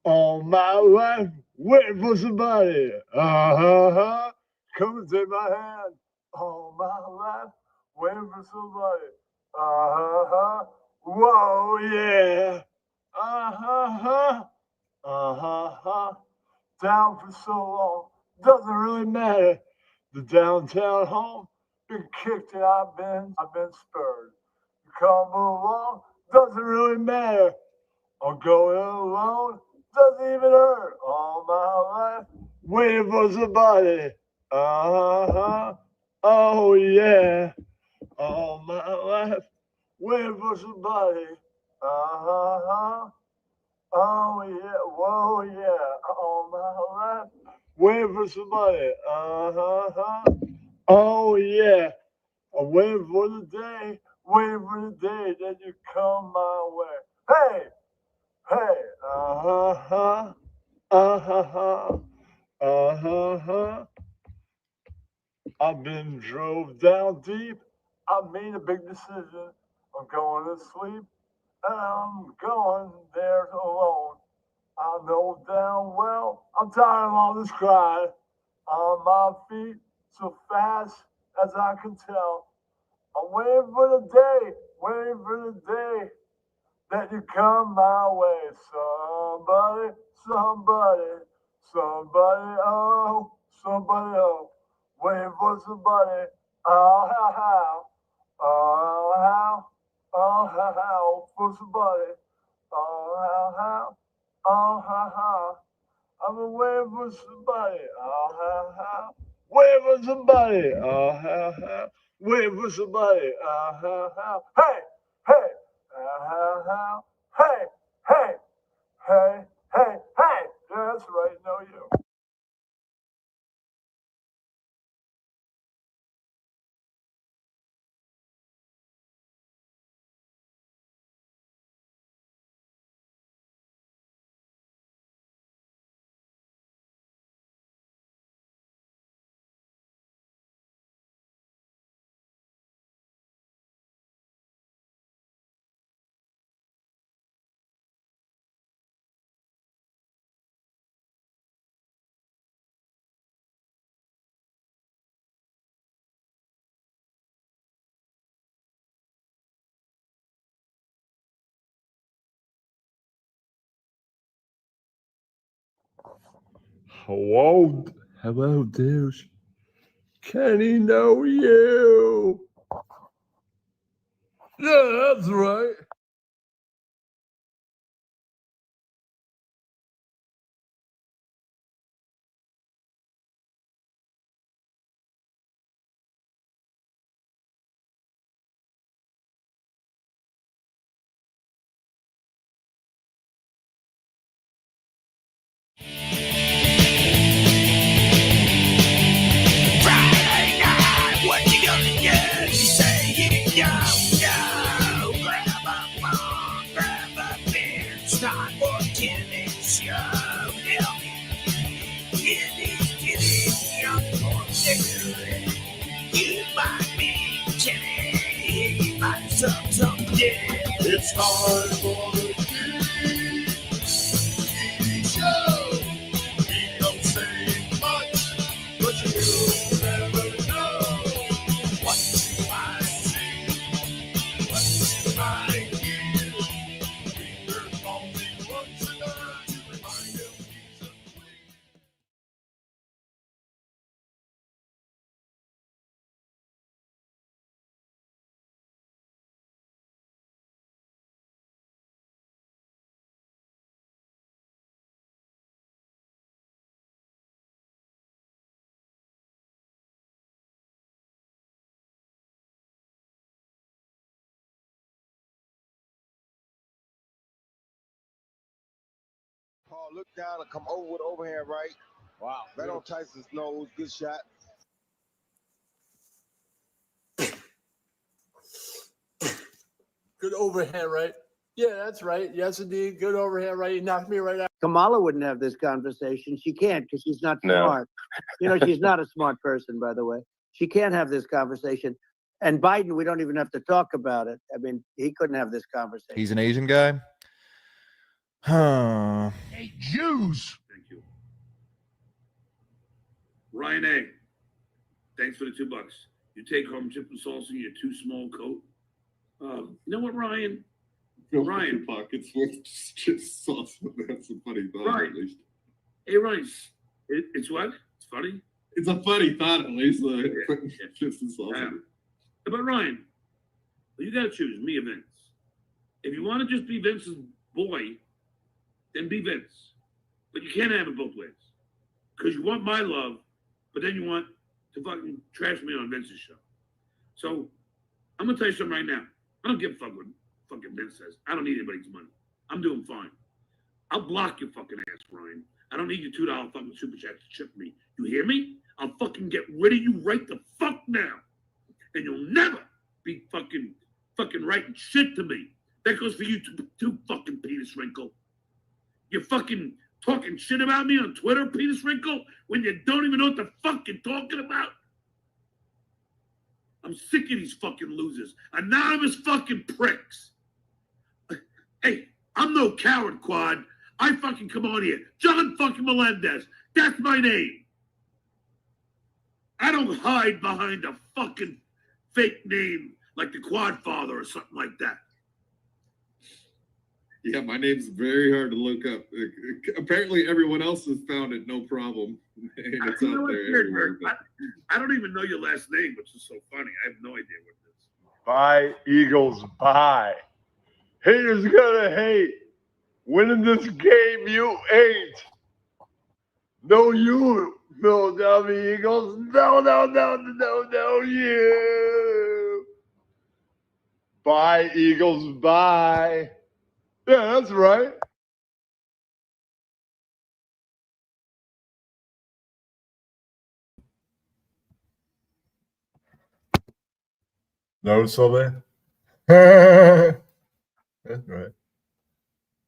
All my life, waiting for somebody. Come and take my hand. All my life, waiting for somebody. Whoa, yeah. Uh-huh. Down for so long, doesn't really matter. The downtown home, been kicked and I've been spurred. You come along, doesn't really matter. I'm going alone, doesn't even hurt. All my life, waiting for somebody. Uh-huh. Oh yeah. All my life, waiting for somebody. Uh-huh. Oh yeah, whoa yeah, all my life, waiting for somebody. Oh yeah, I'm waiting for the day, waiting for the day that you come my way. Hey, hey, uh huh, I've been drove down deep. I made a big decision. I'm going to sleep, and I'm going there alone. I know damn well I'm tired of all this crying. On my feet, so fast as I can tell. I'm waiting for the day, waiting for the day that you come my way. Somebody, somebody, oh, waiting for somebody. Oh, how, for somebody. Oh, how. I'm waiting for somebody. Waiting for somebody. Waiting for somebody. Hey, hey, hey, hey, hey. Yeah, that's right. No, you. Hello, hello, douche. Can he know you? Yeah, that's right. Friday night, what you gonna do? Say you go. Grab a phone, grab a beer. It's time for Kenny's show. Yeah. Kenny, young for Kenny. You might be Kenny. You might some yeah. It's time for the Kenny show. He don't say much, but you never know what you might see, what you might hear. Peter calls him once a night to remind him he's a queen. Paul looked down and come over with overhand right. Wow. Right on Tyson's nose. Good shot. Good overhand right. Yeah, that's right. Yes, indeed. Good overhand right. He knocked me right out. Kamala wouldn't have this conversation. She can't because she's not No. smart. You know, she's not a smart person, by the way. She can't have this conversation. And Biden, we don't even have to talk about it. I mean, he couldn't have this conversation. He's an Asian guy. Hey, Jews! Thank you. Ryan A. Thanks for the $2. You take home chip and salsa in your too small coat. You know what, Ryan? Ryan. Pockets with just sauce. That's a funny thought, Right. at least. Hey, Ryan. It's what? It's funny? It's a funny thought, at least. Yeah. Chips and sauce. Yeah. But Ryan, you got to choose me or Vince. If you want to just be Vince's boy, then be Vince. But you can't have it both ways. Because you want my love, but then you want to fucking trash me on Vince's show. So I'm going to tell you something right now. I don't give a fuck what fucking Vince says. I don't need anybody's money. I'm doing fine. I'll block your fucking ass, Ryan. I don't need your $2 fucking super chat to chip me. You hear me? I'll fucking get rid of you right the fuck now. And you'll never be fucking writing shit to me. That goes for you too, fucking Peter Sprinkle. You're fucking talking shit about me on Twitter, Peter Sprinkle, when you don't even know what the fuck you're talking about. I'm sick of these fucking losers. Anonymous fucking pricks. Hey, I'm no coward, Quad. I fucking come on here. John fucking Melendez. That's my name. I don't hide behind a fucking fake name like the Quad Father or something like that. Yeah, my name's very hard to look up. Apparently, everyone else has found it no problem. And it's You know out what, there Jared, everywhere. But I don't even know your last name, which is so funny. I have no idea what it is. Bye, Eagles, bye. Haters gonna hate. Winning this game, you ain't. No, you, Philadelphia Eagles. No, you. Bye, Eagles, bye. Yeah, that's right. Know something? That's right.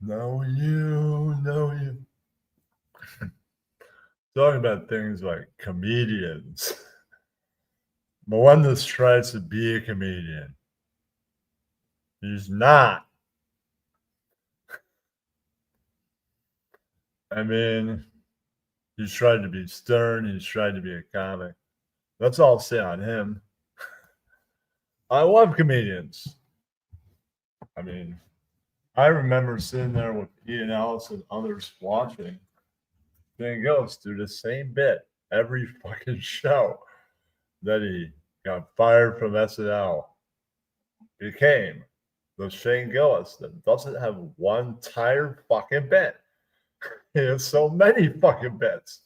Know you. Talking about things like comedians. Melendez tries to be a comedian. He's not. I mean, he's tried to be stern. He's tried to be a comic. That's all I'll say on him. I love comedians. I mean, I remember sitting there with Ian Ellis and others watching Shane Gillis do the same bit every fucking show that he got fired from SNL. Became the Shane Gillis that doesn't have one tired fucking bit. He has so many fucking bits.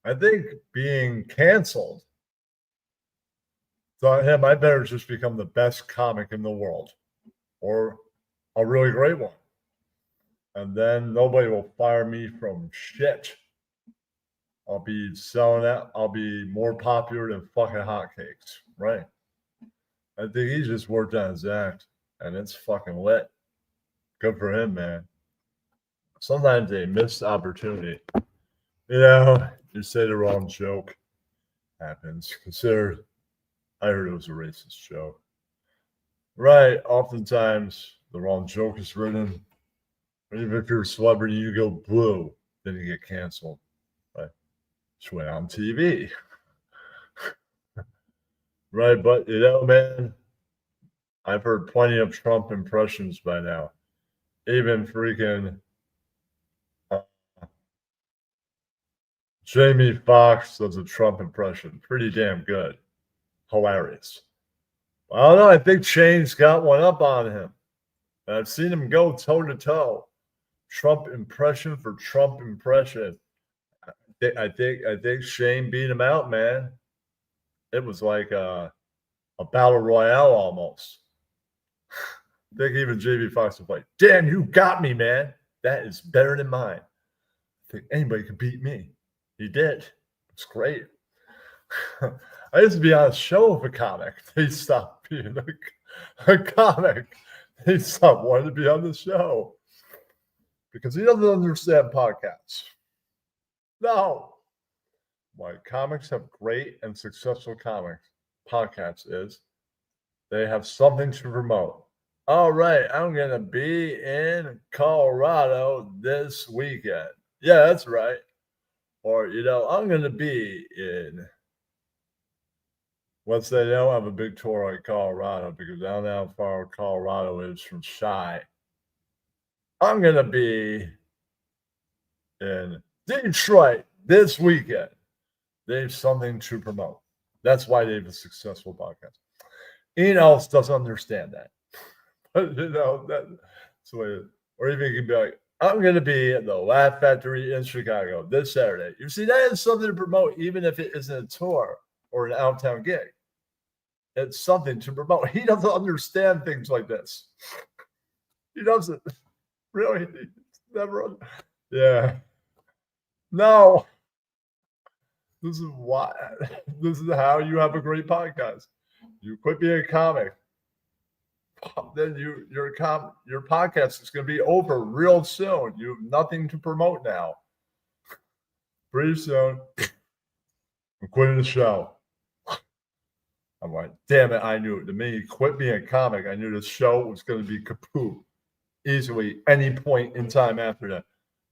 I think being canceled thought him, I better just become the best comic in the world or a really great one. And then nobody will fire me from shit. I'll be selling out. I'll be more popular than fucking hotcakes. Right. I think he just worked on his act and it's fucking lit. Good for him, man. Sometimes a missed opportunity. You know, you say the wrong joke. Happens. Consider, I heard it was a racist joke. Right. Oftentimes the wrong joke is written. Even if you're a celebrity, you go blue, then you get canceled. Right. Just went on TV. Right. But, you know, man, I've heard plenty of Trump impressions by now. Even freaking Jamie Foxx does a Trump impression. Pretty damn good. Hilarious. I don't know. I think Shane's got one up on him. I've seen him go toe to toe. Trump impression for Trump impression. I think Shane beat him out, man. It was like a battle royale almost. I think even JB Fox was like, damn, you got me, man. That is better than mine. I think anybody could beat me. He did. It's great. I used to be on a show with a comic. They stopped being a comic. They stopped wanting to be on the show because he doesn't understand podcasts. No. Why comics have great and successful podcasts is they have something to promote. All right, I'm gonna be in Colorado this weekend. Yeah, that's right. Or I'm gonna be in. Once they don't have a big tour like Colorado because I don't know how far Colorado is from Chi. I'm gonna be in Detroit this weekend. They have something to promote. That's why they have a successful podcast. Ian else doesn't understand that. But that's the way it is. Or even you can be like, I'm going to be at the Laugh Factory in Chicago this Saturday. You see, that is something to promote, even if it isn't a tour or an out-of-town gig. It's something to promote. He doesn't understand things like this. He doesn't. Really. He's never. Yeah. No. This is why. This is how you have a great podcast. You quit being a comic. Then your podcast is going to be over real soon. You have nothing to promote now. Pretty soon, I'm quitting the show. I'm like, damn it, I knew it. The minute you quit being a comic, I knew the show was going to be kaput easily any point in time after that.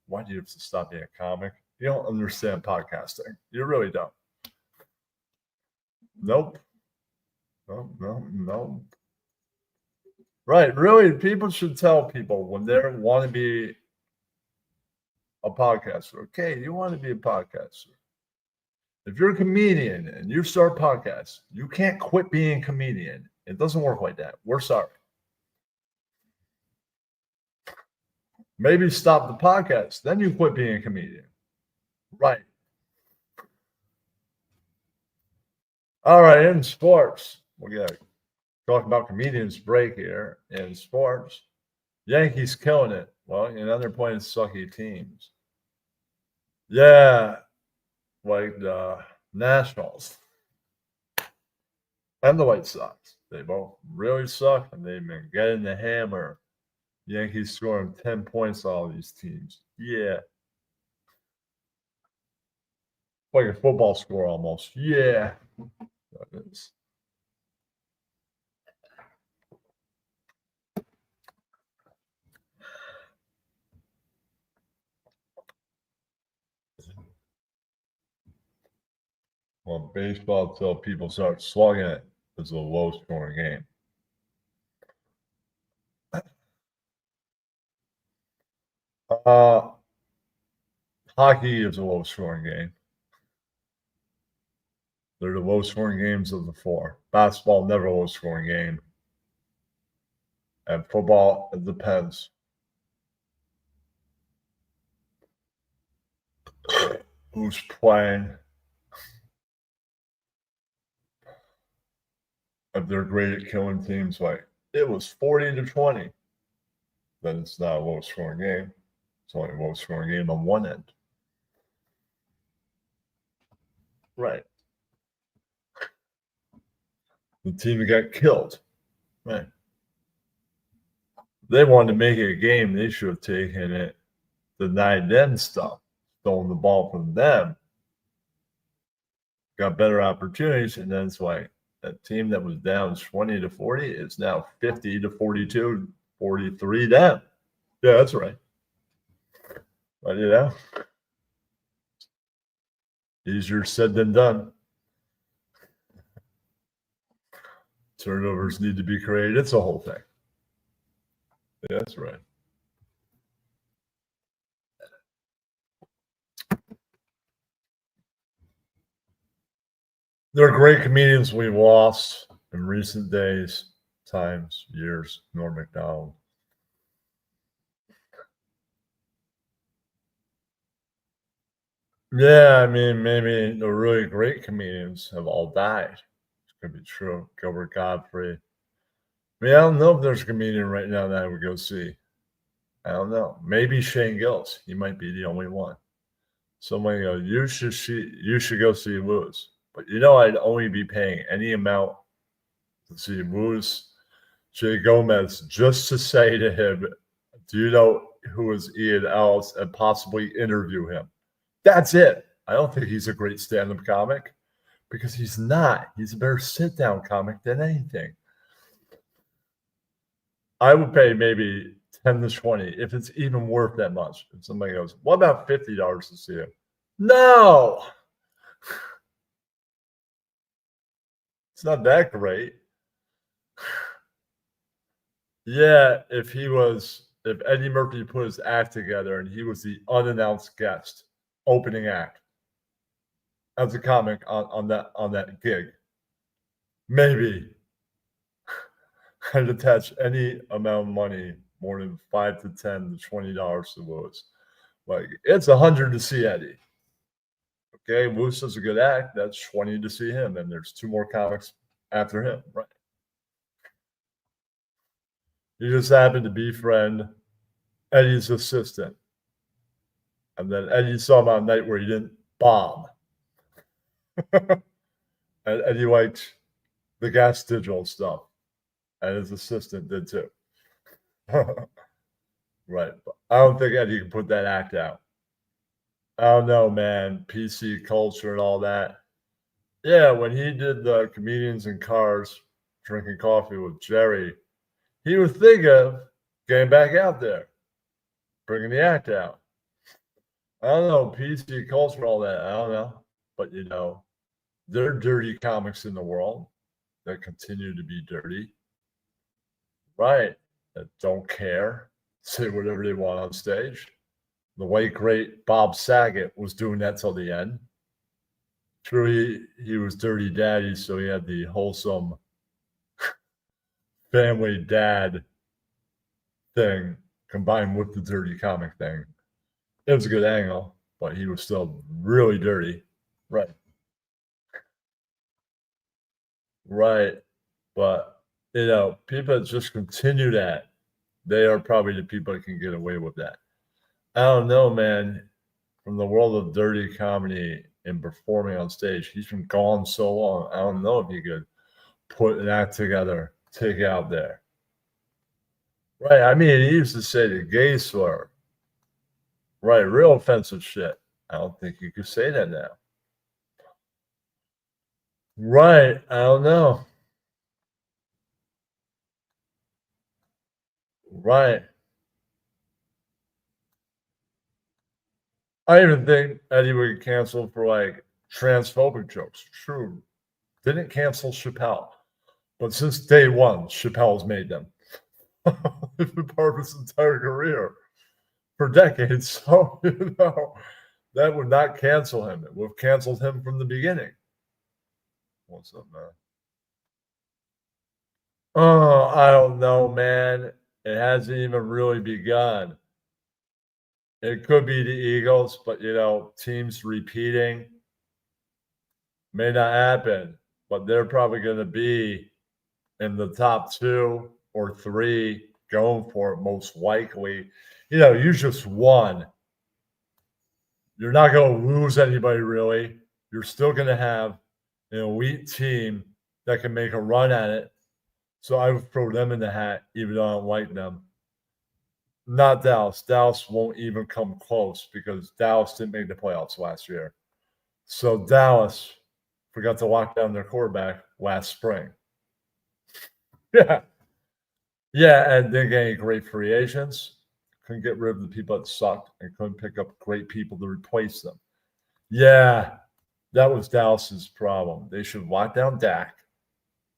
Why do you have to stop being a comic? You don't understand podcasting. You really don't. Nope. No. Right. Really, people should tell people when they want to be a podcaster. Okay, you want to be a podcaster. If you're a comedian and you start podcasts, you can't quit being a comedian. It doesn't work like that. We're sorry. Maybe stop the podcast, then you quit being a comedian. Right. All right, in sports, we got to talk about comedians break here in sports. Yankees killing it. Well, they're playing sucky teams. Yeah, like the Nationals and the White Sox. They both really suck, and they've been getting the hammer. Yankees scoring 10 points on all these teams. Yeah. Like a football score almost. Yeah. That is. Well, baseball, until people start slugging it, is a low scoring game. Hockey is a low scoring game. They're the low scoring games of the four. Basketball, never a low scoring game. And football, it depends. Who's playing? If they're great at killing teams, like it was 40-20, then it's not a low scoring game. It's only a low scoring game on one end. Right. The team that got killed. Right. They wanted to make it a game. They should have taken it, denied them stuff, stolen the ball from them, got better opportunities, and then it's like that team that was down 20-40 is now 50-42, 43 down. Yeah, that's right. But easier said than done. Turnovers need to be created. It's a whole thing. Yeah, that's right. There are great comedians we've lost in recent days, times, years. Norm Macdonald. Yeah, maybe the really great comedians have all died. It could be true. Gilbert Godfrey. I don't know if there's a comedian right now that I would go see. I don't know. Maybe Shane Gillis. He might be the only one. Somebody goes, you should go see Woods. But I'd only be paying any amount to see Woods, Jay Gomez, just to say to him, do you know who is Ian Ellis, and possibly interview him. That's it. I don't think he's a great stand-up comic because he's not. He's a better sit-down comic than anything. I would pay maybe 10 to 20 if it's even worth that much. If somebody goes, what about $50 to see him? No, it's not that great. Yeah, if Eddie Murphy put his act together and he was the unannounced guest, opening act as a comic on that gig, maybe I'd attach any amount of money more than $5 to $10 to $20 to Lewis. Like it's $100 to see Eddie. Okay, Lewis does a good act. That's 20 to see him, and there's 2 more comics after him. Right. He just happened to befriend Eddie's assistant, and then Eddie saw him on a night where he didn't bomb, and Eddie liked the gas digital stuff, and his assistant did too. Right. But I don't think Eddie can put that act out. I don't know, man. PC culture and all that. Yeah, when he did the comedians in cars drinking coffee with Jerry, he was thinking of getting back out there, bringing the act out. I don't know, PC culture, all that. I don't know. But, you know, there are dirty comics in the world that continue to be dirty. Right. That don't care, say whatever they want on stage. The late great Bob Saget was doing that till the end. True, he was Dirty Daddy, so he had the wholesome family dad thing combined with the dirty comic thing. It was a good angle, but he was still really dirty. Right. Right. But, you know, people that just continue that, they are probably the people that can get away with that. I don't know, man. From the world of dirty comedy and performing on stage, he's been gone so long. I don't know if he could put an act together, take it out there. Right. I mean, he used to say the gay slur. Right. Real offensive shit. I don't think you could say that now. Right. I don't know. Right. I even think Eddie would get canceled for like transphobic jokes. True. Didn't cancel Chappelle. But since day one, Chappelle's made them. It's been part of his entire career for decades. So, you know, that would not cancel him. It would have canceled him from the beginning. What's up, man? Oh, I don't know, man. It hasn't even really begun. It could be the Eagles, but, you know, teams repeating may not happen, but they're probably going to be in the top 2 or 3 going for it most likely. You know, you just won. You're not going to lose anybody really. You're still going to have an elite team that can make a run at it. So I would throw them in the hat, even though I don't like them. Not Dallas. Dallas won't even come close because Dallas didn't make the playoffs last year. So Dallas forgot to lock down their quarterback last spring. Yeah. Yeah, and didn't get any great free agents. Couldn't get rid of the people that sucked and couldn't pick up great people to replace them. Yeah, that was Dallas's problem. They should lock down Dak.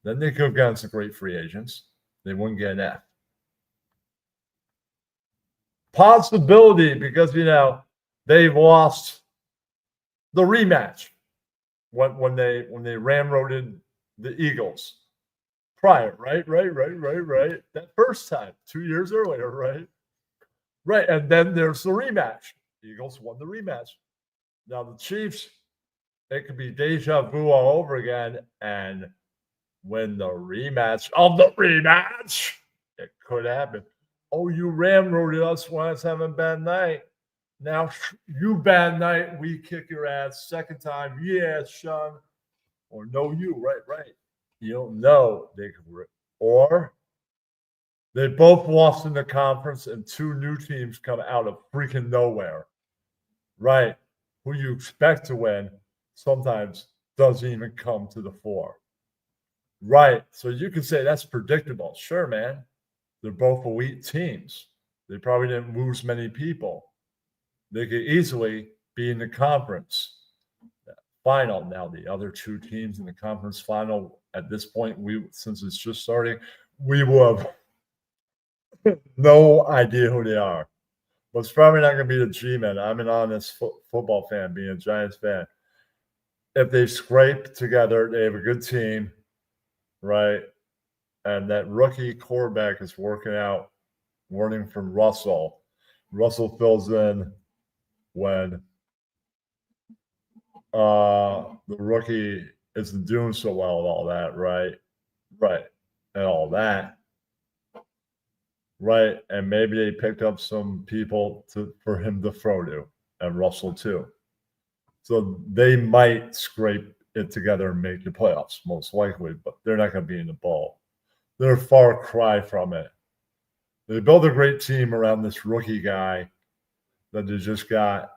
Then they could have gotten some great free agents. They wouldn't get an F. Possibility because, you know, they've lost the rematch when they ramroded the Eagles prior, right? That first time, 2 years earlier, right? Right, and then there's the rematch. Eagles won the rematch. Now the Chiefs, it could be deja vu all over again and win the rematch of the rematch. It could happen. Oh, you ramroded us when I was having a bad night. Now you bad night, we kick your ass. Second time, yeah, Sean. Or no, you, right. You don't know. They could, or they both lost in the conference and 2 new teams come out of freaking nowhere. Right. Who you expect to win sometimes doesn't even come to the fore. Right. So you can say that's predictable. Sure, man. They're both elite teams. They probably didn't lose many people. They could easily be in the conference final. Now, the other two teams in the conference final at this point, since it's just starting, we will have no idea who they are. But it's probably not going to be the G-men. I'm an honest football fan, being a Giants fan. If they scrape together, they have a good team, right? And that rookie quarterback is working out, learning from Russell. Russell fills in when the rookie isn't doing so well and all that, right? Right. And all that. Right. And maybe they picked up some people for him to throw to, and Russell too. So they might scrape it together and make the playoffs, most likely, but they're not going to be in the bowl. They're a far cry from it. They built a great team around this rookie guy that they just got.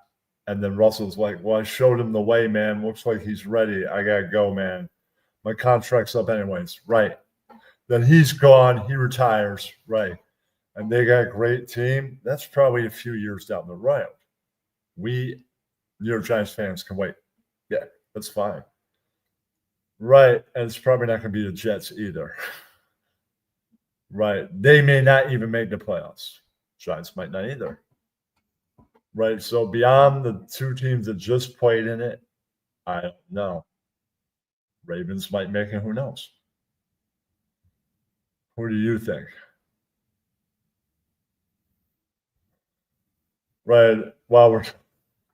And then Russell's like, well, I showed him the way, man. Looks like he's ready. I got to go, man. My contract's up anyways. Right. Then he's gone. He retires. Right. And they got a great team. That's probably a few years down the road. We, New York Giants fans, can wait. Yeah, that's fine. Right. And it's probably not going to be the Jets either. Right. They may not even make the playoffs. Giants might not either. Right. So beyond the two teams that just played in it, I don't know. Ravens might make it. Who knows? Who do you think? Right. While we're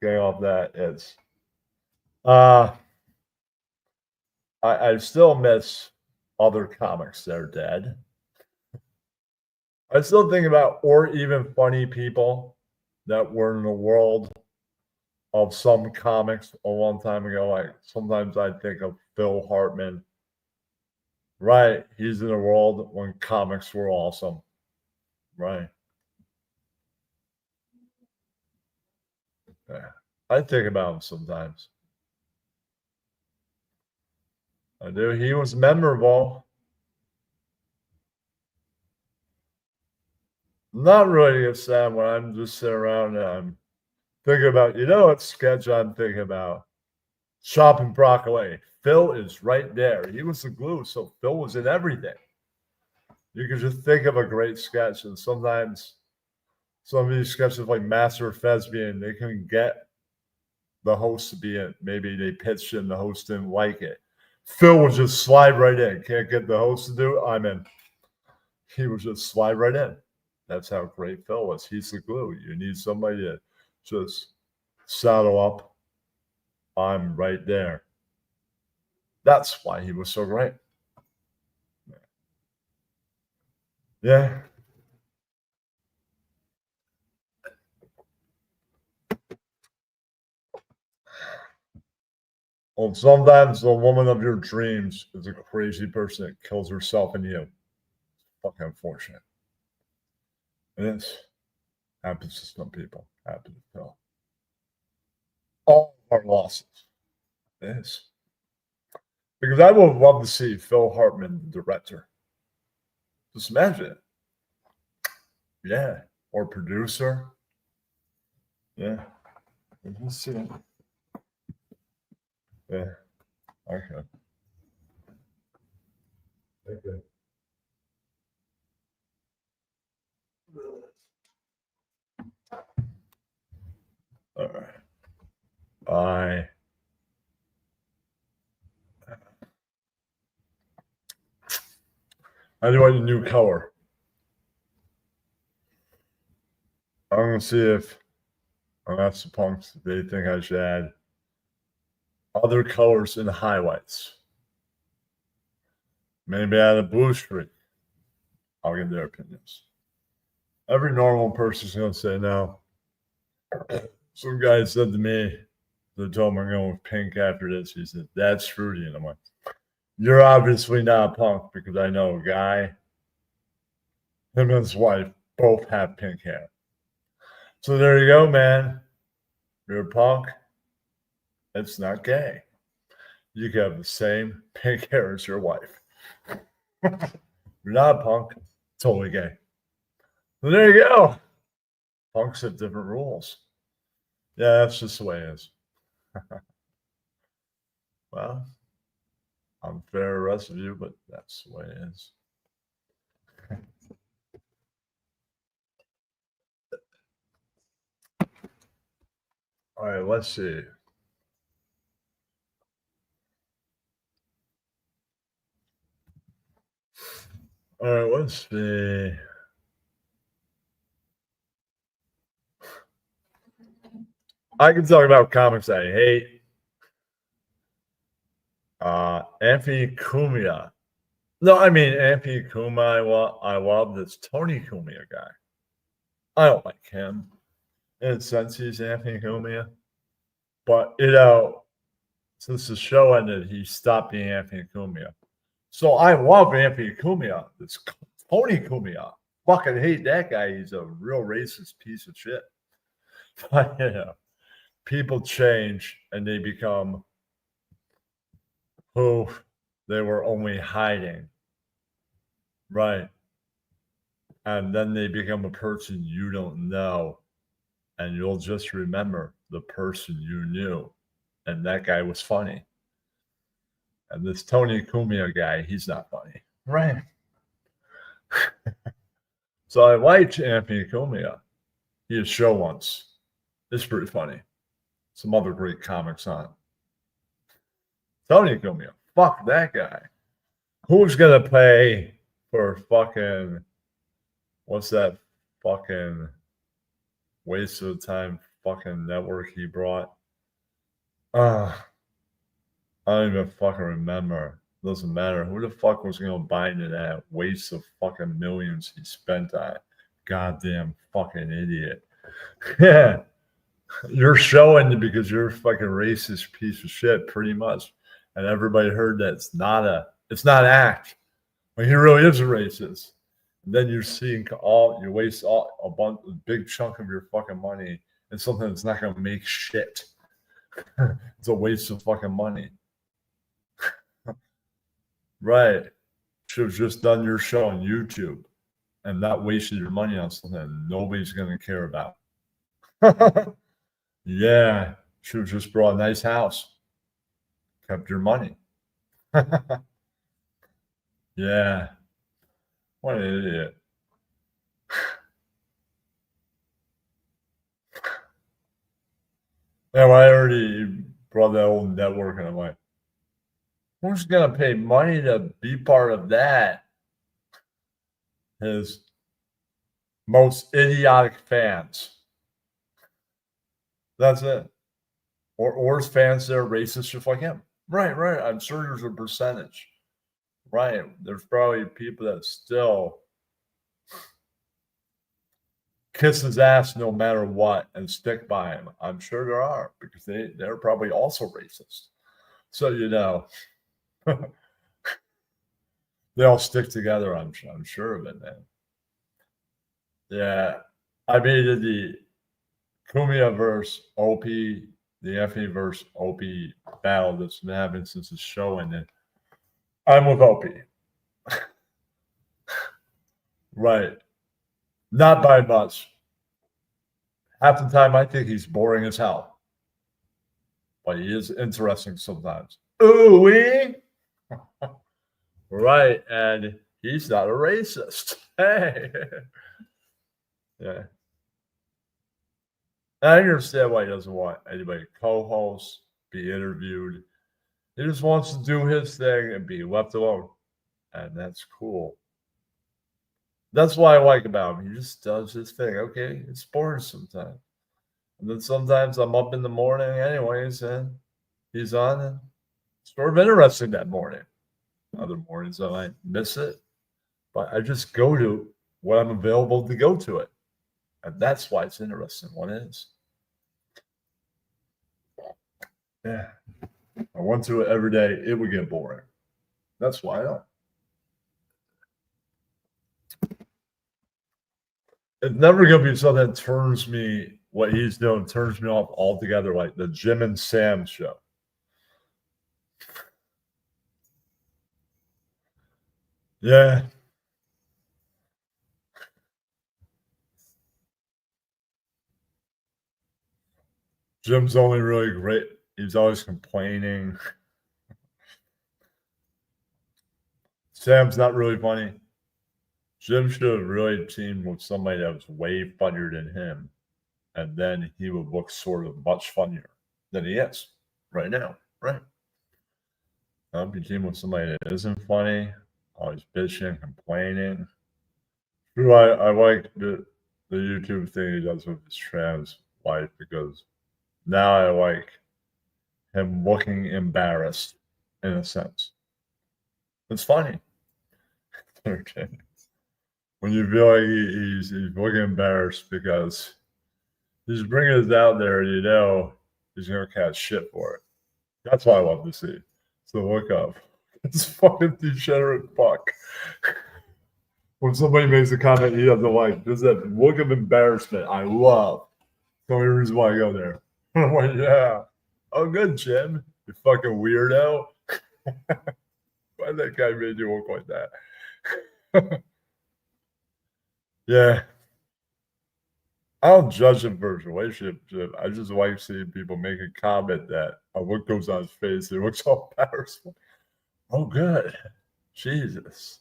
getting off that, it's I still miss other comics that are dead. I still think about, or even funny people that were in the world of some comics a long time ago. Like sometimes I think of Phil Hartman. Right. He's in a world when comics were awesome. Right. Yeah. I think about him sometimes. I do. He was memorable. Not really get sad when I'm just sitting around and I'm thinking about, what sketch I'm thinking about? Shopping Broccoli. Phil is right there. He was the glue, so Phil was in everything. You could just think of a great sketch, and sometimes some of these sketches like Master of Thespian, they can get the host to be in. Maybe they pitched in, the host didn't like it. Phil would just slide right in. Can't get the host to do it? I'm in. He would just slide right in. That's how great Phil was. He's the glue. You need somebody to just saddle up. I'm right there. That's why he was so great. Yeah. Well, sometimes the woman of your dreams is a crazy person that kills herself in you. Fucking unfortunate. It is. Happens to some people. Happens to Phil. All of our losses. It is. Because I would love to see Phil Hartman, the director. Just imagine it. Yeah. Or producer. Yeah. Let's see it. Yeah. Okay. Okay. All right. I do want a new color. I'm gonna see if I'll ask the punks if they think I should add other colors in the highlights. Maybe add a blue streak. I'll get their opinions. Every normal person's gonna say no. Some guy said to me, they told me I'm going with pink after this. He said, that's fruity. And I'm like, you're obviously not a punk, because I know a guy, him and his wife both have pink hair. So there you go, man. You're a punk. It's not gay. You can have the same pink hair as your wife. You're not a punk. Totally gay. And there you go. Punks have different rules. Yeah, that's just the way it is. Well, unfair to the rest of you, but that's the way it is. All right, let's see. All right, let's see. I can talk about comics I hate. Anthony Cumia. No, I mean Anthony Cumia. I love this Tony Cumia guy. I don't like him in a sense. He's Anthony Cumia, but since the show ended, he stopped being Anthony Cumia. So I love Anthony Cumia. This Tony Cumia. Fucking hate that guy. He's a real racist piece of shit. But people change and they become who they were only hiding. Right. And then they become a person you don't know. And you'll just remember the person you knew. And that guy was funny. And this Tony Cumia guy, he's not funny. Right. So I liked Anthony Cumia. He had a show once. It's pretty funny. Some other great comics on it. Tony Cumia. Fuck that guy. Who's going to pay for fucking, what's that fucking waste of time fucking network he brought? I don't even fucking remember. Doesn't matter. Who the fuck was going to buy into that waste of fucking millions he spent on it? Goddamn fucking idiot. Yeah. You're showing it because you're a fucking racist piece of shit, pretty much. And everybody heard that it's not act. Well, he really is a racist. And then you're seeing you waste a big chunk of your fucking money in something that's not going to make shit. It's a waste of fucking money. Right. Should have just done your show on YouTube and not wasted your money on something nobody's going to care about. Yeah. Should have just brought a nice house. Kept your money. Yeah. What an idiot. Yeah, well, I already brought that old network and I'm like, who's going to pay money to be part of that? His most idiotic fans. That's it. Or his fans that are racist just like him. Right. I'm sure there's a percentage. Right. There's probably people that still kiss his ass no matter what and stick by him. I'm sure there are because they're probably also racist. So, they all stick together. I'm sure of it, man. Yeah. I mean, the Cumia verse OP, the Anthony verse OP battle that's been happening since the show ended. I'm with OP. Right. Not by much. Half the time, I think he's boring as hell. But he is interesting sometimes. Ooh-wee. Right. And he's not a racist. Hey. Yeah. I understand why he doesn't want anybody to co-host, be interviewed. He just wants to do his thing and be left alone. And that's cool. That's what I like about him. He just does his thing. Okay, it's boring sometimes. And then sometimes I'm up in the morning anyways, and he's on. And it's sort of interesting that morning. Other mornings I might miss it. But I just go to when I'm available to go to it. And that's why it's interesting. What is. Yeah. I went to it every day. It would get boring. That's why I don't. It's never going to be something that turns me, what he's doing, turns me off altogether, like the Jim and Sam show. Yeah. Jim's only really great. He's always complaining. Sam's not really funny. Jim should have really teamed with somebody that was way funnier than him. And then he would look sort of much funnier than he is right now. Right. If you team with somebody that isn't funny, always bitching, complaining. True, I like the YouTube thing he does with his trans wife because now I like him looking embarrassed in a sense. It's funny. When you feel like he's looking embarrassed because he's bringing it out there, you know, he's gonna catch shit for it. That's what I love to see. So look up. It's fucking degenerate fuck. When somebody makes a comment he doesn't like, there's that look of embarrassment I love. The only reason why I go there. I'm like, yeah. Oh, good, Jim. You fucking weirdo. Why that guy made you look like that? Yeah. I don't judge him for his relationship. I just like seeing people make a comment that a look goes on his face. He looks all embarrassed. Oh, good. Jesus.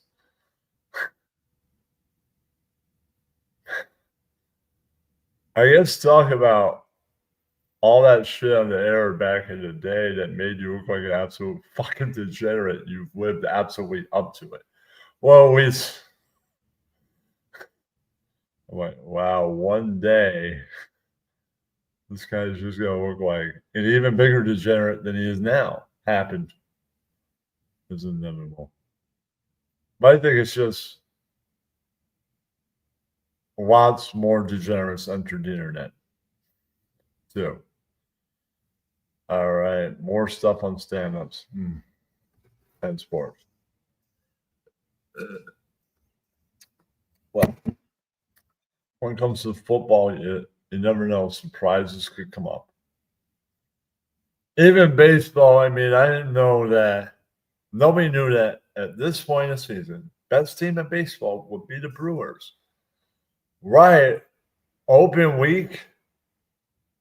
I guess talk about all that shit on the air back in the day that made you look like an absolute fucking degenerate. You've lived absolutely up to it. Well, at least, I'm like, wow, one day this guy's just gonna look like an even bigger degenerate than he is now. Happened. It's inevitable. But I think it's just lots more degenerates entered the internet too. All right, more stuff on stand-ups and sports. Well, when it comes to football, you never know. Surprises could come up. Even baseball, I mean, I didn't know that. Nobody knew that at this point in the season, best team in baseball would be the Brewers. Right. Open week,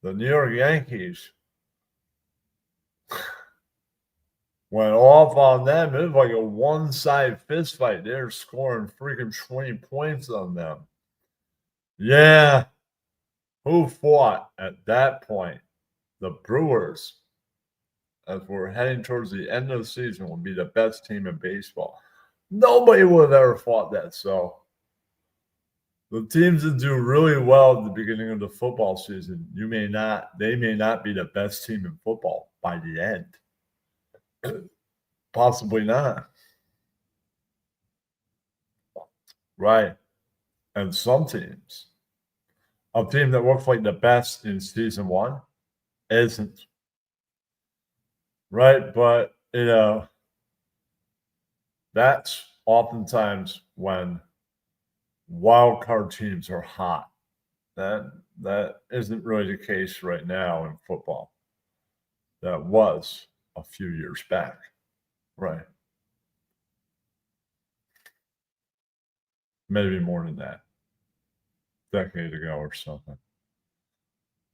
the New York Yankees went off on them. It was like a one-side fist fight. They're scoring freaking 20 points on them. Yeah. Who fought at that point? The Brewers, as we're heading towards the end of the season, will be the best team in baseball. Nobody would have ever fought that. So the teams that do really well at the beginning of the football season, they may not be the best team in football by the end. Possibly not. Right. And some teams, a team that looks like the best in season one isn't. Right. But, you know, that's oftentimes when wild card teams are hot. That isn't really the case right now in football. That was a few years back. Right. Maybe more than that. Decade ago or something.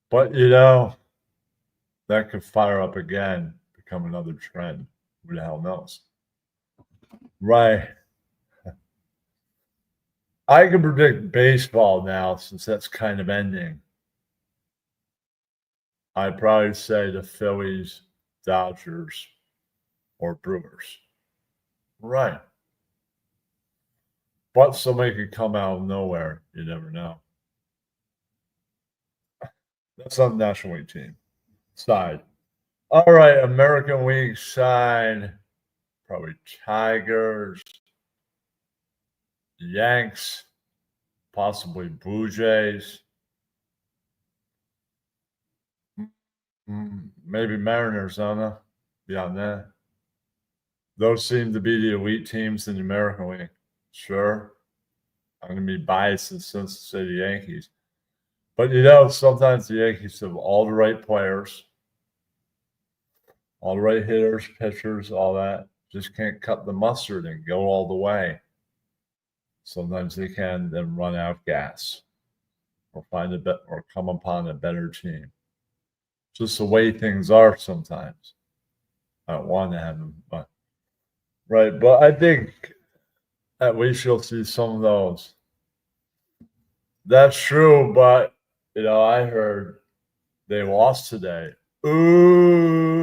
But, you know, that could fire up again, become another trend. Who the hell knows? Right. I can predict baseball now since that's kind of ending. I'd probably say the Phillies, Dodgers, or Brewers. Right. But somebody could come out of nowhere. You never know. That's on the National League team side. All right, American League side. Probably Tigers, Yanks, possibly Blue Jays. Maybe Mariners, I don't know. Beyond that. Those seem to be the elite teams in the American League. Sure. I'm going to be biased and since say the Yankees. But, you know, sometimes the Yankees have all the right players, all the right hitters, pitchers, all that. Just can't cut the mustard and go all the way. Sometimes they can then run out of gas or find or come upon a better team. Just the way things are sometimes. I don't want to have them, but right. But I think that we shall see some of those. That's true, but I heard they lost today. Ooh.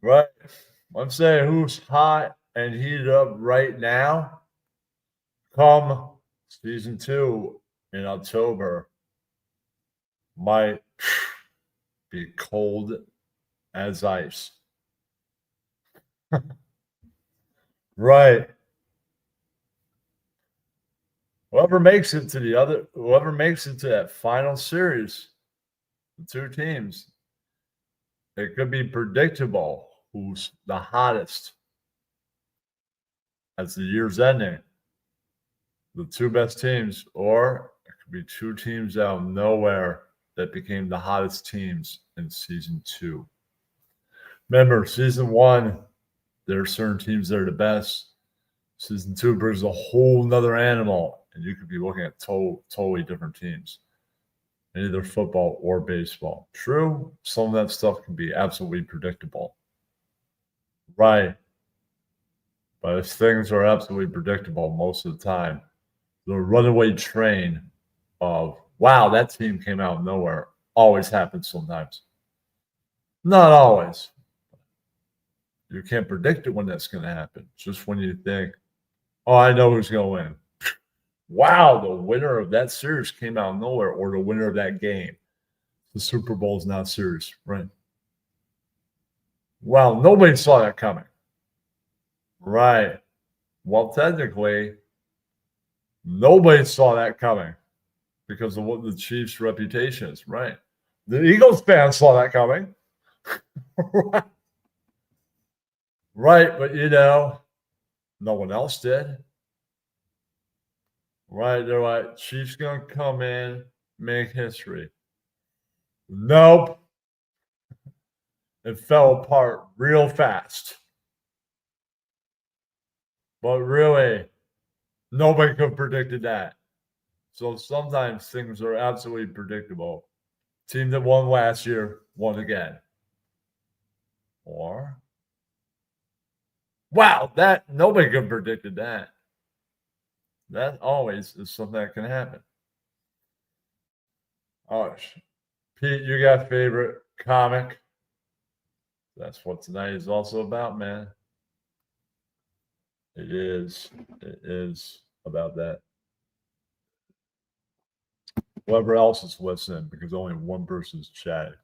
Right. I'm saying who's hot and heated up right now. Come season 2 in October might be cold as ice. Right. Whoever makes it to that final series, the 2 teams, it could be predictable who's the hottest as the year's ending. The 2 best teams, or it could be 2 teams out of nowhere that became the hottest teams in season 2. Remember, season 1, there are certain teams that are the best. Season 2 brings a whole nother animal, and you could be looking at totally different teams in either football or baseball. True, some of that stuff can be absolutely predictable. Right. But if things are absolutely predictable most of the time, the runaway train of, wow, that team came out of nowhere always happens sometimes. Not always. You can't predict it when that's going to happen. Just when you think, oh, I know who's going to win. Wow, the winner of that series came out of nowhere, or the winner of that game. The Super Bowl is not serious, right? Well, nobody saw that coming. Right. Well, technically, nobody saw that coming because of what the Chiefs' reputation is, right? The Eagles fans saw that coming. Right, but no one else did. Right, they're like, Chiefs gonna come in, make history. Nope. It fell apart real fast. But really, nobody could have predicted that. So sometimes things are absolutely predictable. Team that won last year won again. Or, wow, that nobody could have predicted that. That always is something that can happen. Oh, Pete, you got a favorite comic? That's what tonight is also about, man. It is about that. Whoever else is listening, because only one person's chatting.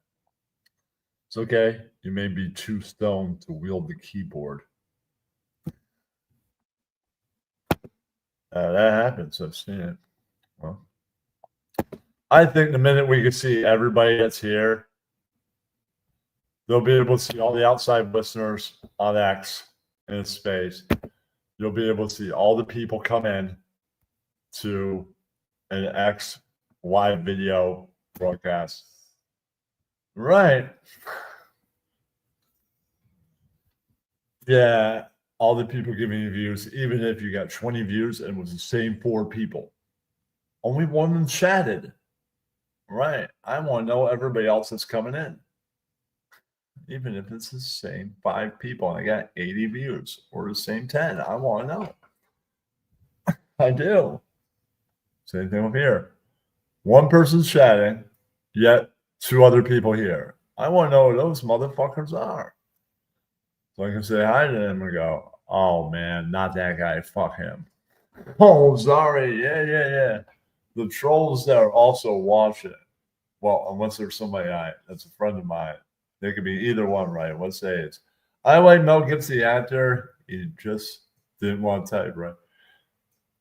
It's okay. You may be too stoned to wield the keyboard. That happens. I've seen it. Well, I think the minute we can see everybody that's here, they'll be able to see all the outside listeners on X in space. You'll be able to see all the people come in to an X live video broadcast. Right. Yeah. All the people giving you views, even if you got 20 views and it was the same 4 people. Only one of them chatted. Right. I want to know everybody else that's coming in. Even if it's the same 5 people and I got 80 views or the same 10, I want to know. I do. Same thing with here. One person's chatting, yet 2 other people here. I want to know who those motherfuckers are. So I can say hi to them and go, oh man, not that guy. Fuck him. Oh, sorry. Yeah. The trolls that are also watching. Well, unless there's somebody that's a friend of mine. They could be either one, right? Let's say it's, I like Mel Gibson, the actor. He just didn't want to type, right?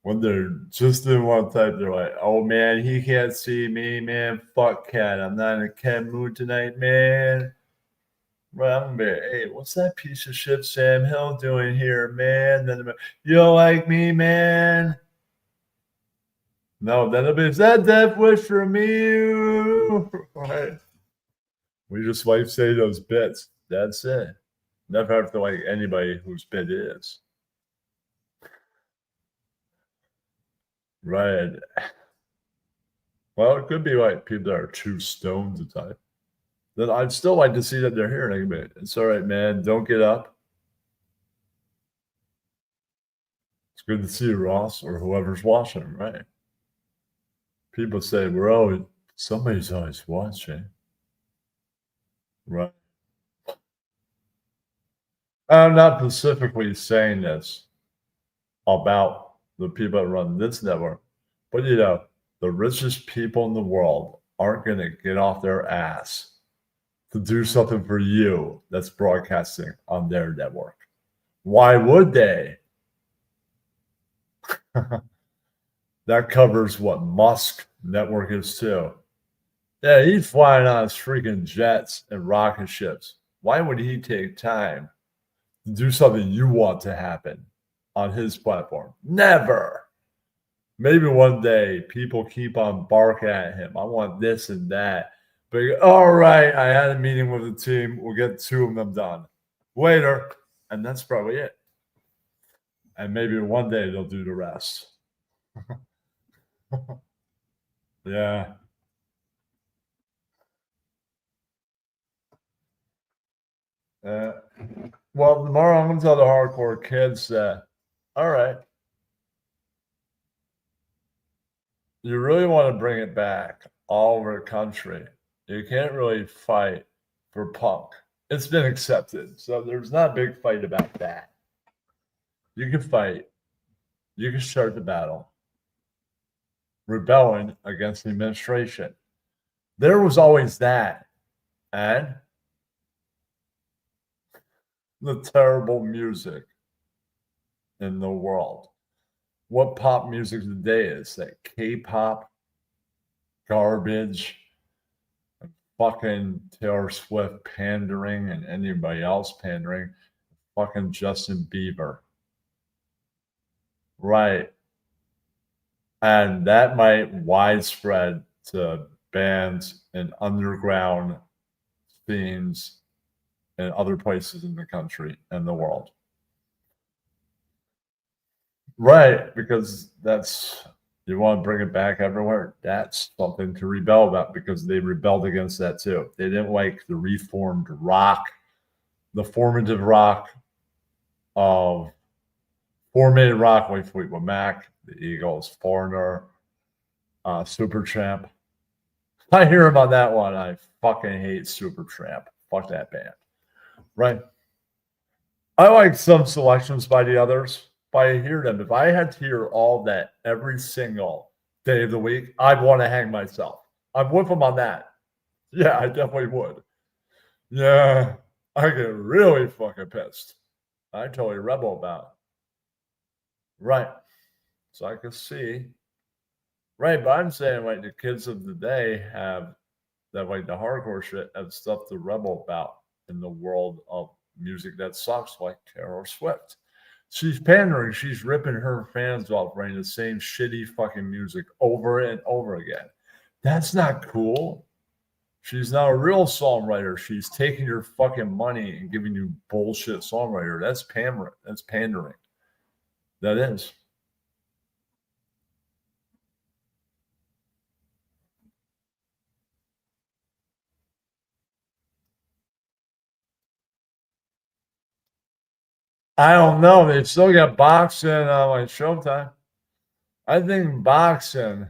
When they just didn't want to type, they're like, oh man, he can't see me, man. Fuck Ken. I'm not in a Ken mood tonight, man. Right, I'm gonna be, hey, what's that piece of shit Sam Hill doing here, man? Then you don't like me, man? No, then it'll be, is that death wish for me? Right. We just like say those bits. That's it. Never have to like anybody whose bit is. Right. Well, it could be like people that are too stoned to type. Then I'd still like to see that they're here. And I can be, it's all right, man. Don't get up. It's good to see you, Ross, or whoever's watching, right? People say, somebody's always watching. Right. I'm not specifically saying this about the people that run this network, but the richest people in the world aren't going to get off their ass to do something for you that's broadcasting on their network. Why would they? That covers what Musk network is too. Yeah, he's flying on his freaking jets and rocket ships. Why would he take time to do something you want to happen on his platform? Never. Maybe one day people keep on barking at him. I want this and that. But all right, I had a meeting with the team. We'll get 2 of them done later. And that's probably it. And maybe one day they'll do the rest. Yeah. Well, tomorrow I'm going to tell the hardcore kids that, all right, you really want to bring it back all over the country. You can't really fight for punk. It's been accepted. So there's not a big fight about that. You can fight. You can start the battle. Rebelling against the administration. There was always that. And the terrible music in the world. What pop music today is that K-pop garbage, and fucking Taylor Swift pandering and anybody else pandering, fucking Justin Bieber. Right. And that might widespread to bands and underground scenes in other places in the country and the world. Right, because you want to bring it back everywhere. That's something to rebel about because they rebelled against that too. They didn't like the reformed rock, the formative rock of formatted rock like Fleetwood Mac, the Eagles, Foreigner, Supertramp. I hear about that one. I fucking hate Supertramp. Fuck that band. Right. I like some selections by the others, but I hear them. If I had to hear all that every single day of the week, I'd want to hang myself. I'm with them on that. Yeah, I definitely would. Yeah, I get really fucking pissed. I totally rebel about it. Right. So I can see. Right, but I'm saying like the kids of the day have that like the hardcore shit have stuff to rebel about in the world of music that sucks, like Taylor Swift. She's pandering, she's ripping her fans off, writing the same shitty fucking music over and over again. That's not cool. She's not a real songwriter. She's taking your fucking money and giving you bullshit songwriter. That's pandering. That's pandering. That is. I don't know. They've still got boxing on like Showtime. I think boxing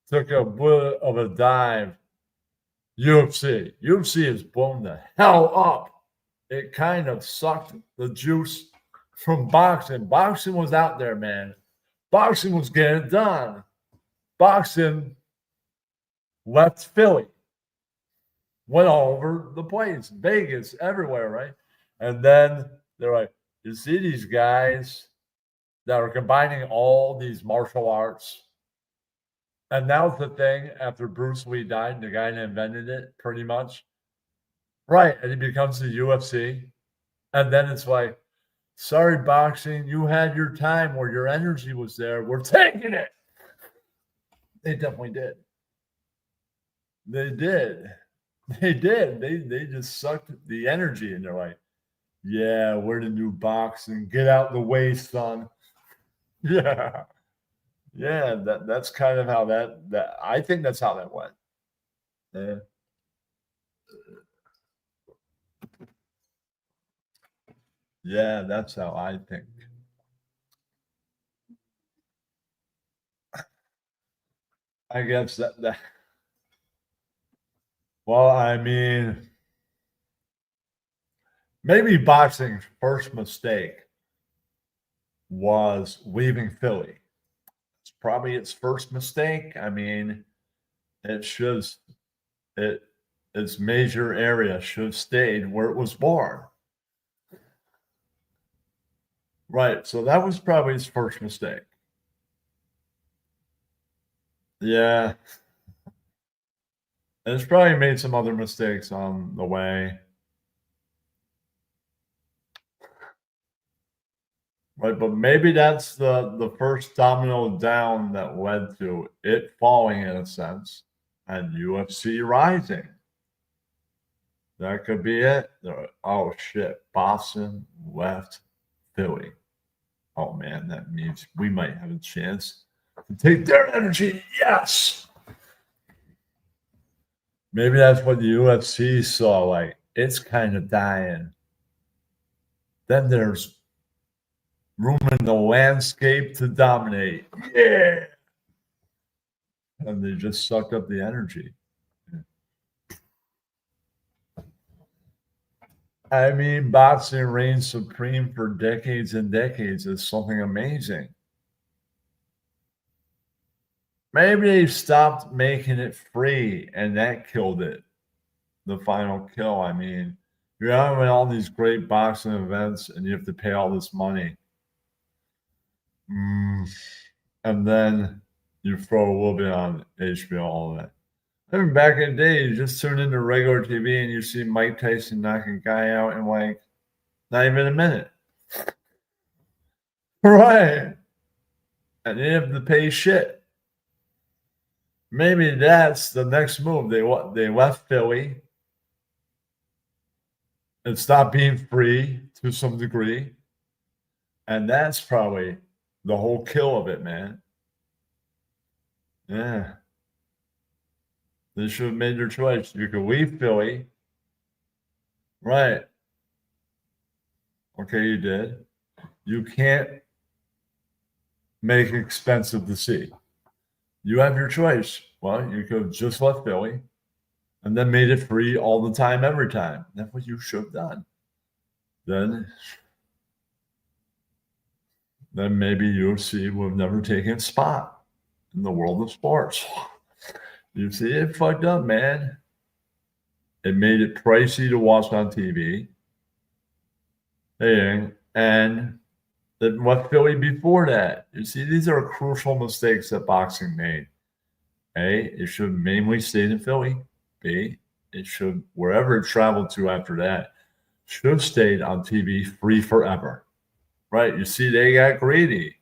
took a bit of a dive. UFC has blown the hell up. It kind of sucked the juice from boxing. Boxing was out there, man. Boxing was getting it done. Boxing left Philly, went all over the place, Vegas, everywhere, right? And then they're like, you see these guys that are combining all these martial arts. And now's the thing, after Bruce Lee died, the guy that invented it, pretty much. Right, and he becomes the UFC. And then it's like, sorry, boxing, you had your time where your energy was there. We're taking it. They definitely did. They did. They did. They just sucked the energy, and they're like, yeah, we're the new boxing. Get out the way, son. Yeah. Yeah, that's kind of how that I think that's how that went. Yeah. Yeah, that's how I think. I guess that well, I mean, maybe boxing's first mistake was leaving Philly. It's probably its first mistake. I mean, it should it its major area should have stayed where it was born. Right. So that was probably his first mistake. Yeah. And it's probably made some other mistakes on the way. Right, but maybe that's the first domino down that led to it falling in a sense and UFC rising. That could be it. Oh shit, Boston left Philly. Oh man, that means we might have a chance to take their energy. Yes. Maybe that's what the UFC saw. Like it's kind of dying. Then there's room in the landscape to dominate. Yeah. And they just sucked up the energy. I mean, boxing reigned supreme for decades and decades is something amazing. Maybe they stopped making it free and that killed it. The final kill. I mean, you're having all these great boxing events and you have to pay all this money. And then you throw a little bit on HBO, all that. I mean, back in the day, you just tune into regular TV and you see Mike Tyson knock a guy out in like not even a minute. Right. And you have to pay shit. Maybe that's the next move. They left Philly and stopped being free to some degree. And that's probably the whole kill of it, man. Yeah. They should have made their choice. You could leave Philly. Right. Okay, you did. You can't make it expensive to see. You have your choice. Well, you could have just left Philly and then made it free all the time, every time. That's what you should have done. Then maybe UFC would have never taken a spot in the world of sports. You see, it fucked up, man. It made it pricey to watch on TV. And what Philly before that? You see, these are crucial mistakes that boxing made. A, it should mainly stayed in Philly. B, it should, wherever it traveled to after that, should have stayed on TV free forever. Right? You see, they got greedy.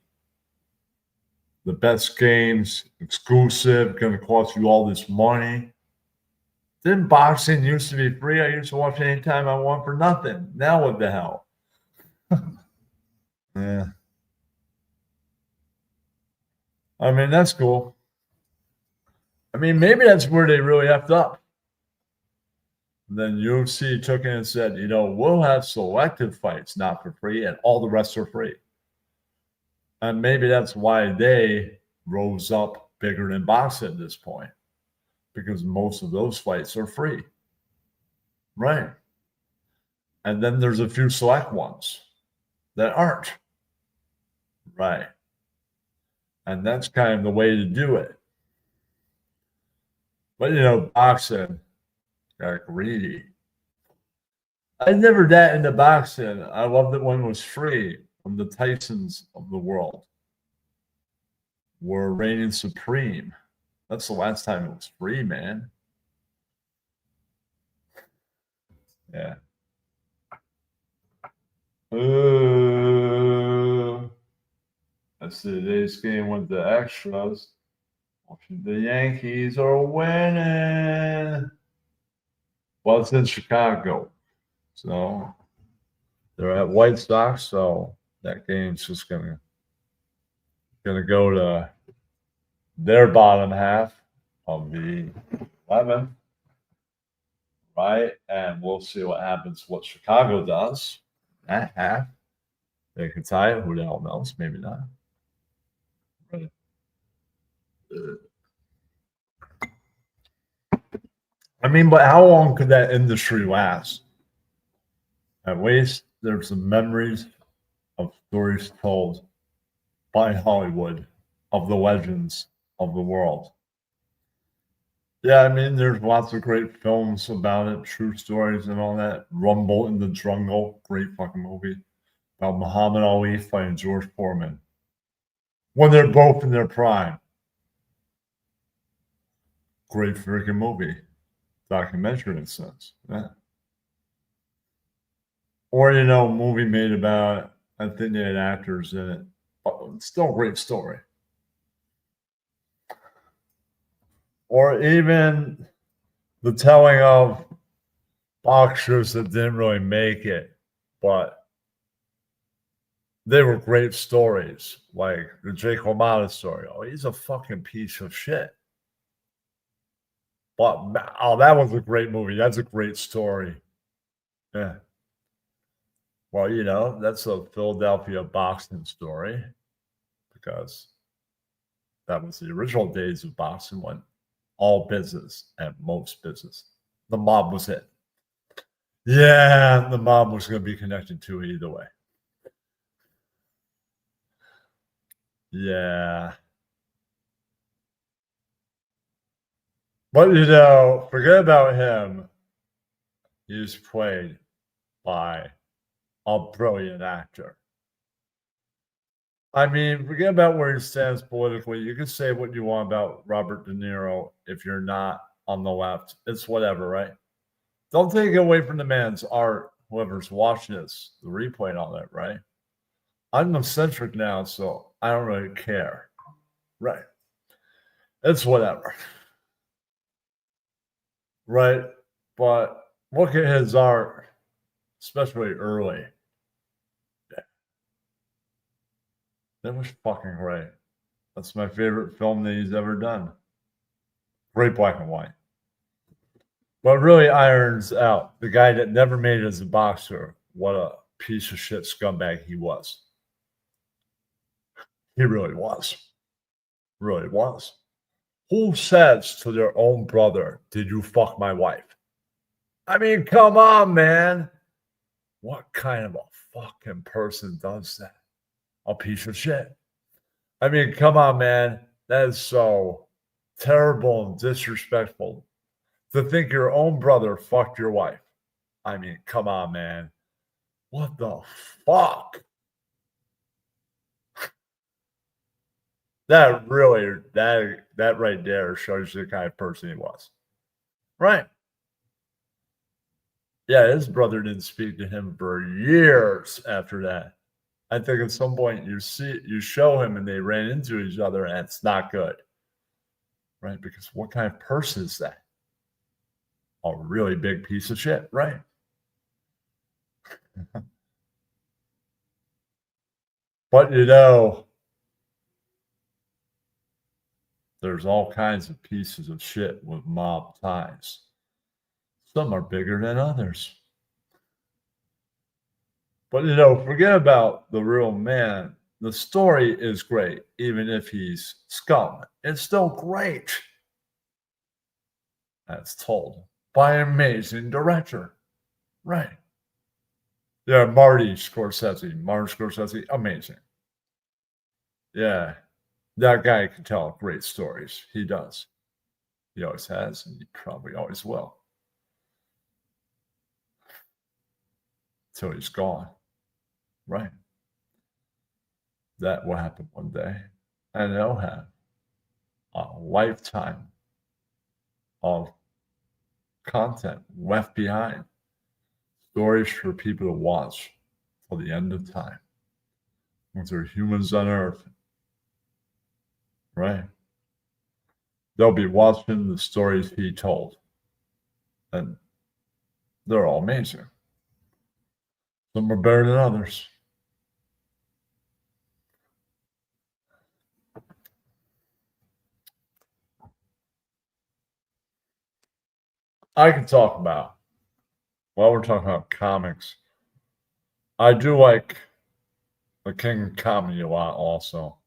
The best games, exclusive, going to cost you all this money. Didn't boxing used to be free? I used to watch anytime I want for nothing. Now what the hell? Yeah. I mean, that's cool. I mean, maybe that's where they really effed up. Then UFC took it and said, we'll have selective fights, not for free, and all the rest are free. And maybe that's why they rose up bigger than boxing at this point, because most of those fights are free. Right. And then there's a few select ones that aren't. Right. And that's kind of the way to do it. But, boxing got greedy. I never got into boxing. I loved it when it was free. From the Tysons of the world were reigning supreme. That's the last time it was free, man. Yeah. That's today's game with the extras. The Yankees are winning. Well, it's in Chicago. So they're at White Sox, so that game's just gonna go to their bottom half of the 11, right? And we'll see what happens, what Chicago does. That half, they can tie it. Who the hell knows? Maybe not. Right. I mean, but how long could that industry last? At least there's some memories of stories told by Hollywood of the legends of the world. Yeah, I mean, there's lots of great films about it, true stories and all that. Rumble in the Jungle, great fucking movie about Muhammad Ali fighting George Foreman when they're both in their prime. Great freaking movie, documentary in a sense. Yeah. Or, you know, movie made about, I think they had actors in it, but it's still a great story. Or even the telling of boxers that didn't really make it, but they were great stories, like the Jake LaMotta story. Oh, he's a fucking piece of shit. But oh, that was a great movie. That's a great story. Yeah. Well, you know, that's a Philadelphia boxing story because that was the original days of boxing when all business and most business. The mob was it. Yeah, the mob was going to be connected to it either way. Yeah. But, you know, forget about him. He was played by a brilliant actor. I mean, forget about where he stands politically. You can say what you want about Robert De Niro if you're not on the left. It's whatever, right? Don't take it away from the man's art, whoever's watching this, the replay and all that, right? I'm eccentric now, so I don't really care. Right. It's whatever. Right. But look at his art, especially early. Yeah. That was fucking great. That's my favorite film that he's ever done. Great black and white. But really irons out the guy that never made it as a boxer, what a piece of shit scumbag he was. He really was. Really was. Who says to their own brother, "Did you fuck my wife?" I mean, come on, man. What kind of a fucking person does that? A piece of shit. I mean, come on, man. That is so terrible and disrespectful to think your own brother fucked your wife. I mean, come on, man. What the fuck? That really, that right there shows you the kind of person he was. Right. Yeah, his brother didn't speak to him for years after that. I think at some point you show him and they ran into each other and it's not good. Right? Because what kind of person is that? A really big piece of shit, right? But you know, there's all kinds of pieces of shit with mob ties. Some are bigger than others. But you know, forget about the real man. The story is great, even if he's scum. It's still great. That's told by an amazing director. Right. Yeah, Martin Scorsese, amazing. Yeah, that guy can tell great stories. He does. He always has, and he probably always will. Till he's gone. Right. That will happen one day. And they'll have a lifetime of content left behind. Stories for people to watch till the end of time. Once there are humans on Earth. Right. They'll be watching the stories he told. And they're all amazing. Some are better than others. I can talk about, while we're talking about comics, I do like the King of Comedy a lot also.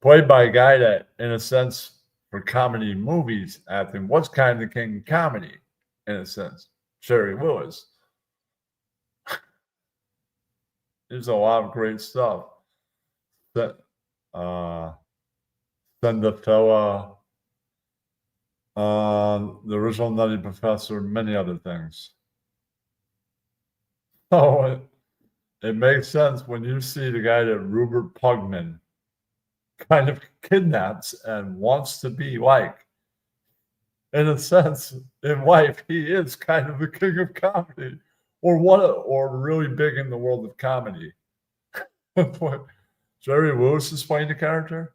Played by a guy that, in a sense, for comedy movies acting, was kind of the king of comedy, in a sense. Jerry Lewis. There's a lot of great stuff. That Cinderella, the original Nutty Professor, many other things. Oh, it makes sense when you see the guy that Rupert Pugman kind of kidnaps and wants to be like. In a sense, in life, he is kind of the king of comedy, or really big in the world of comedy. Jerry Lewis is playing the character?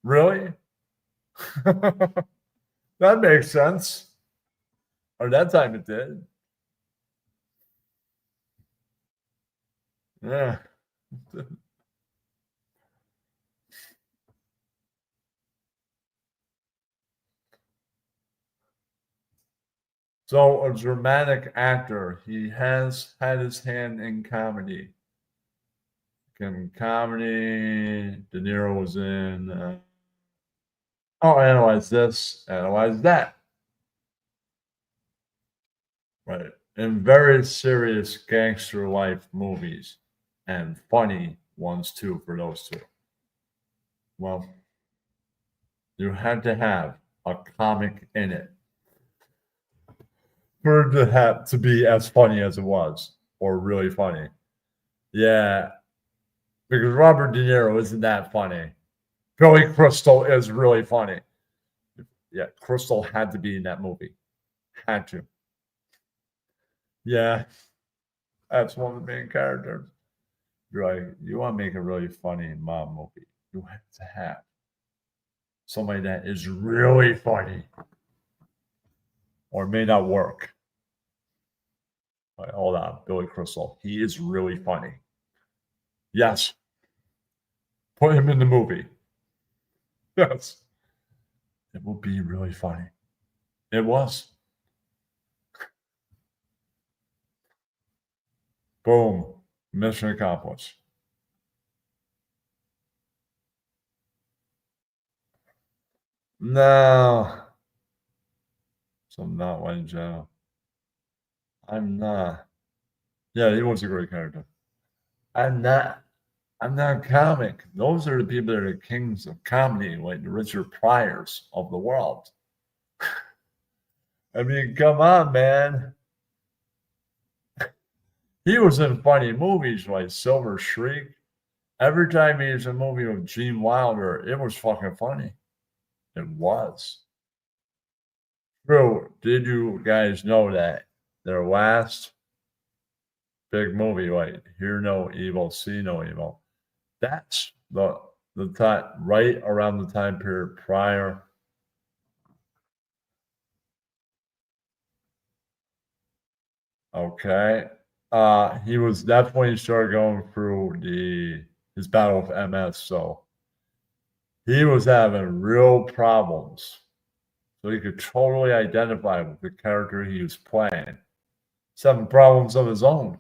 Really? That makes sense. Or that time it did. Yeah. So, a dramatic actor, he has had his hand in comedy. In comedy, De Niro was in. I'll analyze this, analyze that. Right. In very serious gangster life movies and funny ones too for those two. Well, you had to have a comic in it for it to have to be as funny as it was, or really funny. Yeah, because Robert De Niro isn't that funny. Billy Crystal is really funny. Yeah, Crystal had to be in that movie. Had to. Yeah, that's one of the main characters. You're like, you want to make a really funny mob movie, you have to have somebody that is really funny, or it may not work. Right, hold on, Billy Crystal, he is really funny. Yes, put him in the movie. Yes, it will be really funny. It was. Boom, mission accomplished. No, so I'm not Wayne Joe. I'm not. Yeah, he was a great character. I'm not. I'm not a comic. Those are the people that are the kings of comedy, like the Richard Pryors of the world. I mean, come on, man. He was in funny movies like Silver Shriek. Every time he was in a movie with Gene Wilder, it was fucking funny. It was. True. Did you guys know that their last big movie, like Hear No Evil, See No Evil, that's the time right around the time period prior. Okay. He was that's when he started going through his battle with MS. So he was having real problems. So he could totally identify with the character he was playing. He's having problems of his own.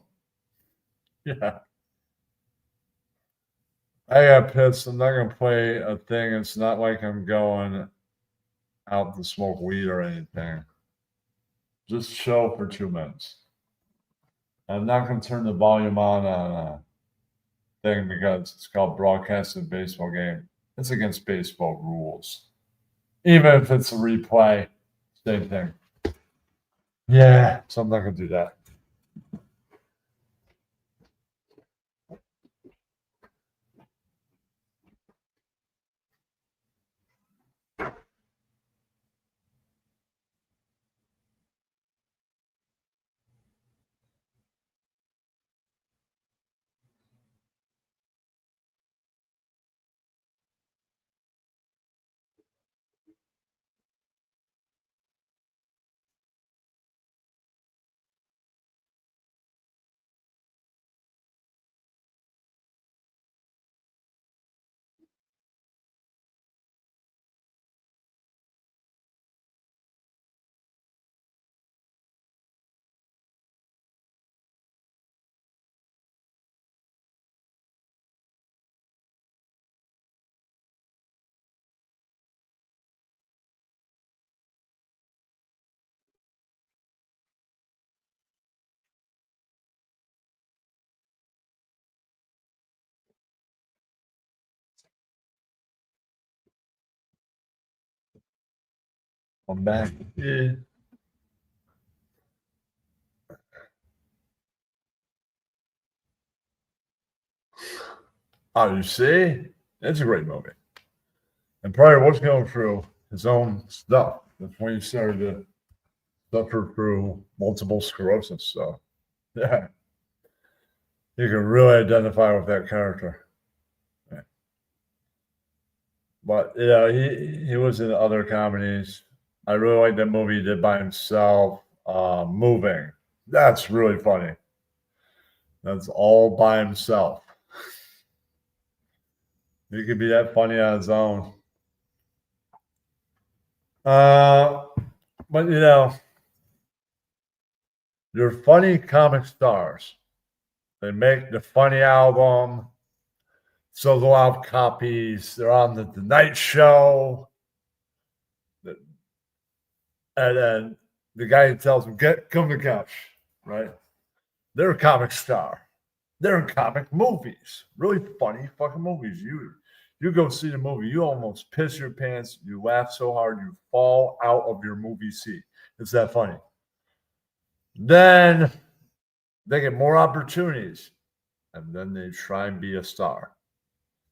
Yeah. I got pissed. I'm not gonna play a thing. It's not like I'm going out to smoke weed or anything. Just chill for 2 minutes. I'm not gonna turn the volume on a thing because it's called broadcasting baseball game. It's against baseball rules. Even if it's a replay, same thing. Yeah, so I'm not gonna do that. I'm back. Yeah. Oh, you see? It's a great movie. And Pryor was going through his own stuff. That's when he started to suffer through multiple sclerosis. So, yeah, you can really identify with that character. Yeah. But yeah, he was in other comedies. I really like that movie he did by himself. Moving. That's really funny. That's all by himself. He could be that funny on his own. But you know, they're funny comic stars. They make the funny album, so they'll have copies. They're on the Tonight Show. And then the guy tells them, come to the couch, right? They're a comic star. They're in comic movies. Really funny fucking movies. You go see the movie, you almost piss your pants. You laugh so hard, you fall out of your movie seat. It's that funny. Then they get more opportunities, and then they try and be a star.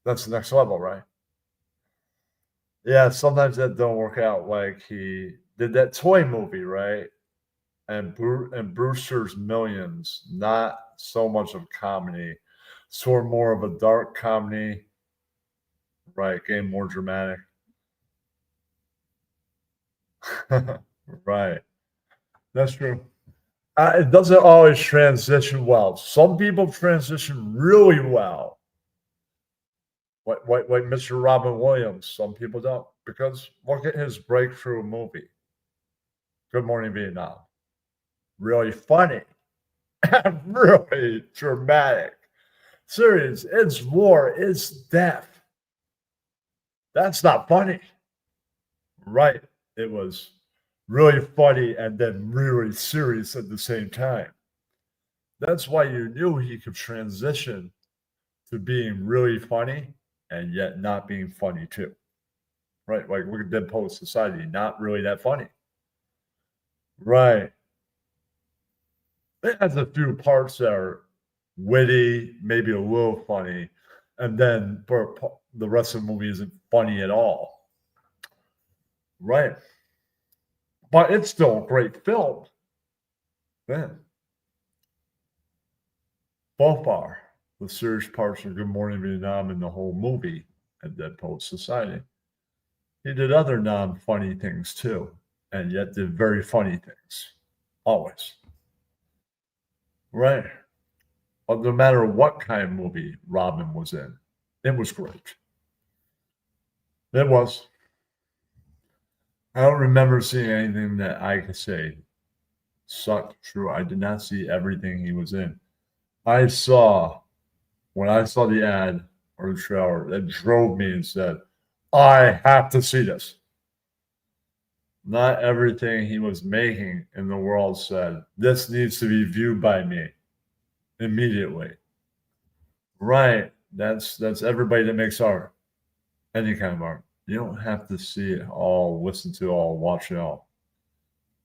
That's the next level, right? Yeah, sometimes that don't work out. Like he did that toy movie, right? And Brewster's Millions, not so much of comedy, sort of more of a dark comedy, right? Getting more dramatic. Right. That's true. It doesn't always transition well. Some people transition really well. Like Mr. Robin Williams. Some people don't. Because look at his breakthrough movie, Good Morning Vietnam. Really funny. Really dramatic. Serious. It's war. It's death. That's not funny. Right. It was really funny and then really serious at the same time. That's why you knew he could transition to being really funny and yet not being funny too. Right? Like look at Dead Poet Society, not really that funny. Right. It has a few parts that are witty, maybe a little funny, and then the rest of the movie isn't funny at all. Right. But it's still a great film. Man. Both are. The serious parts of Good Morning Vietnam and the whole movie and Dead Poet Society. He did other non-funny things too, and yet did very funny things. Always. Right. But no matter what kind of movie Robin was in, it was great. It was. I don't remember seeing anything that I could say sucked true. I did not see everything he was in. When I saw the ad or the trailer, that drove me and said, I have to see this. Not everything he was making in the world said, this needs to be viewed by me immediately. Right. That's everybody that makes art. Any kind of art. You don't have to see it all, listen to it all, watch it all.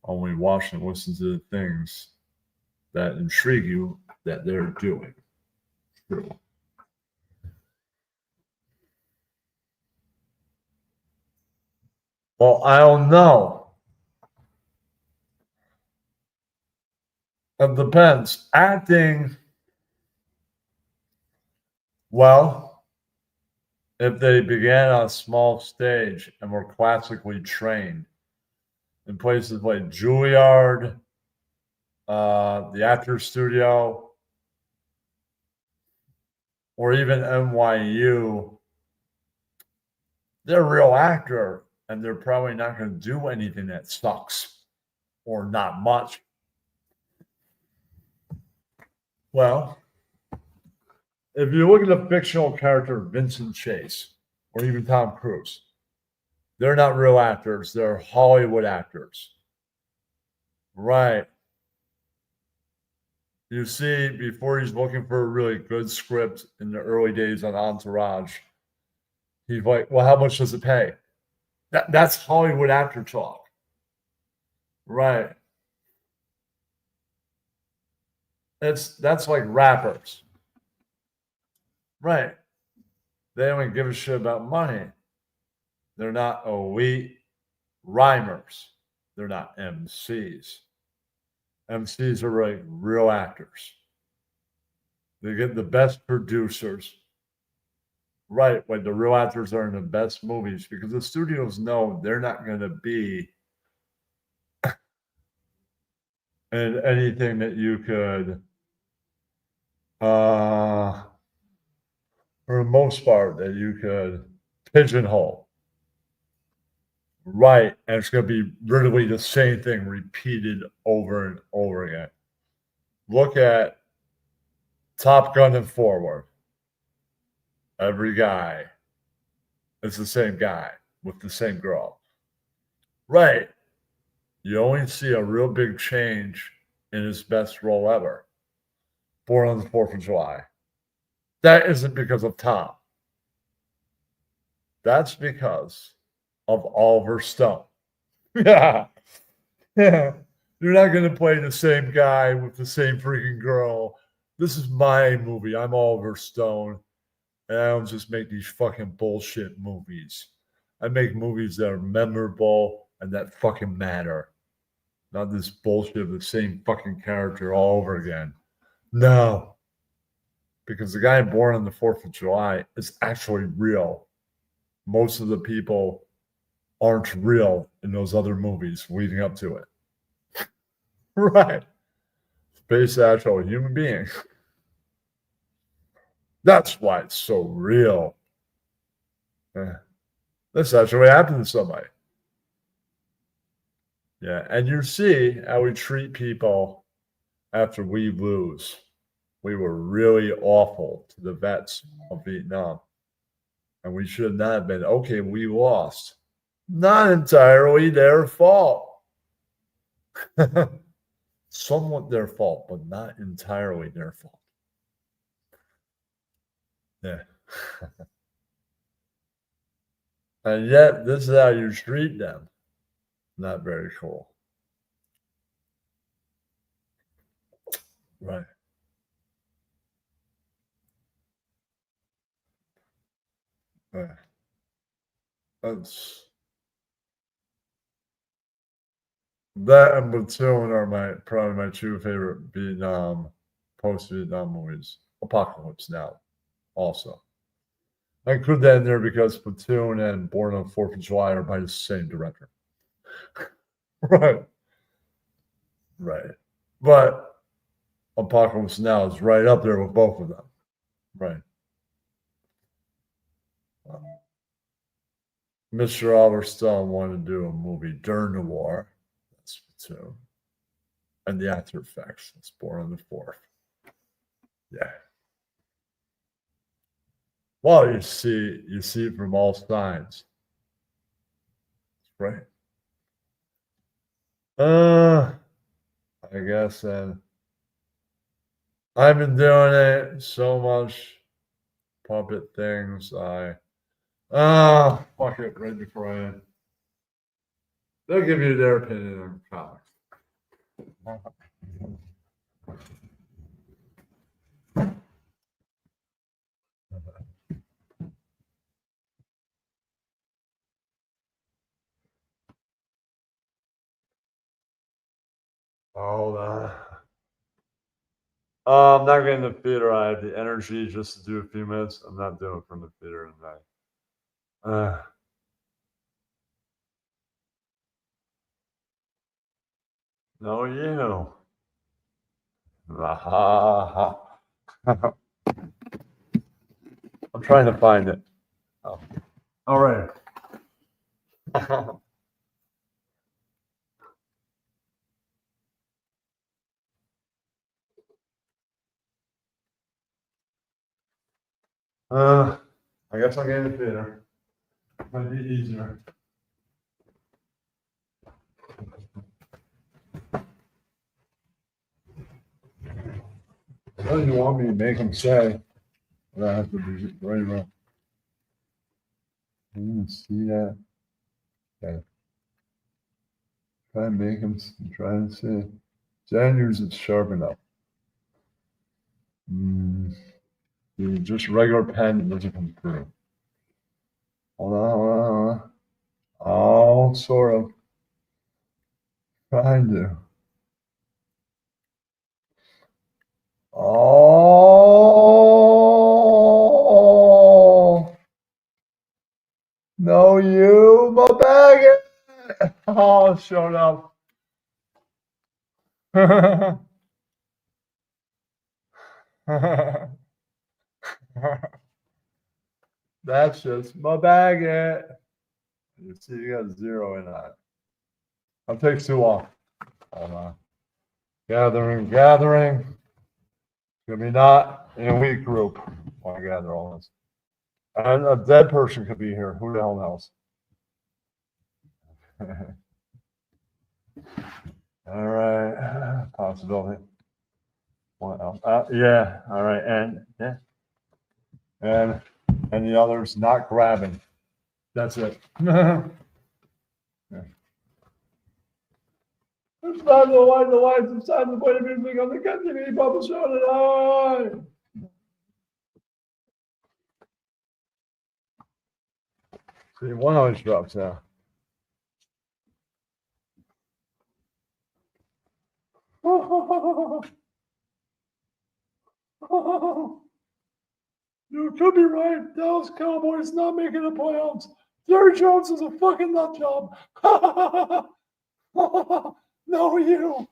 Only watch and listen to the things that intrigue you that they're doing. True. Well, I don't know. It depends. Acting, well, if they began on a small stage and were classically trained in places like Juilliard, the Actors Studio, or even NYU, they're a real actor and they're probably not going to do anything that sucks or not much. Well, if you look at the fictional character Vincent Chase or even Tom Cruise, they're not real actors. They're Hollywood actors. Right. You see, before he's looking for a really good script in the early days on Entourage, he's like, well, how much does it pay? That's Hollywood actor talk. Right. That's like rappers. Right. They don't give a shit about money. They're not elite rhymers. They're not MCs. MCs are like real actors. They get the best producers. Right, like the real actors are in the best movies because the studios know they're not going to be in anything that you could, for the most part, that you could pigeonhole. Right, and it's going to be literally the same thing repeated over and over again. Look at Top Gun and Forward. Every guy is the same guy with the same girl. Right. You only see a real big change in his best role ever. Born on the 4th of July. That isn't because of Tom. That's because of Oliver Stone. Yeah. Yeah. You're not going to play the same guy with the same freaking girl. This is my movie. I'm Oliver Stone. And I don't just make these fucking bullshit movies. I make movies that are memorable and that fucking matter. Not this bullshit of the same fucking character all over again. No. Because the guy born on the 4th of July is actually real. Most of the people aren't real in those other movies leading up to it. Right. Based actual human beings. That's why it's so real. That's actually what happened to somebody. Yeah, and you see how we treat people after we lose. We were really awful to the vets of Vietnam. And we should not have been. Okay, we lost. Not entirely their fault. Somewhat their fault, but not entirely their fault. Yeah. And yet, this is how you treat them. Not very cool. Right. Right. That's that and Platoon are probably my two favorite Vietnam, post-Vietnam movies. Apocalypse Now, also. I include that in there because Platoon and Born on 4th of July are by the same director. Right. Right. But Apocalypse Now is right up there with both of them. Right. Mr. Oliver Stone wanted to do a movie during the war. That's Platoon. And the After Effects. That's Born on the 4th. Yeah. Well, you see it from all sides. Right. I guess I've been doing it so much puppet things. Fuck it, right before I end. They'll give you their opinion on comics. Hold on. I'm not getting the theater. I have the energy just to do a few minutes. I'm not doing it from the theater tonight. No, you. I'm trying to find it. Oh. All right. I guess I'll get in the theater. Might be easier. What do you want me to make them say? But I have to be right around. You can see that. Okay. Try and make him try and see. Jan uses sharp enough. Just regular pen doesn't come through. Hold on. Oh, sort of. Trying to. Oh. No, you, my bag. Oh, showed up. That's just my bag. You see, you got 0 in that. That takes too long. Hold on. Gathering. Could be not in a weak group. I gather all this. And a dead person could be here. Who the hell knows? All right. Possibility. What else? Yeah. All right. And yeah. And the others not grabbing. That's it. It's time to light the lights. It's time to play the music on the KTV Bubble Show tonight. See, one always drops now. You could be right. Dallas Cowboys not making the playoffs. Jerry Jones is a fucking nut job. No, you.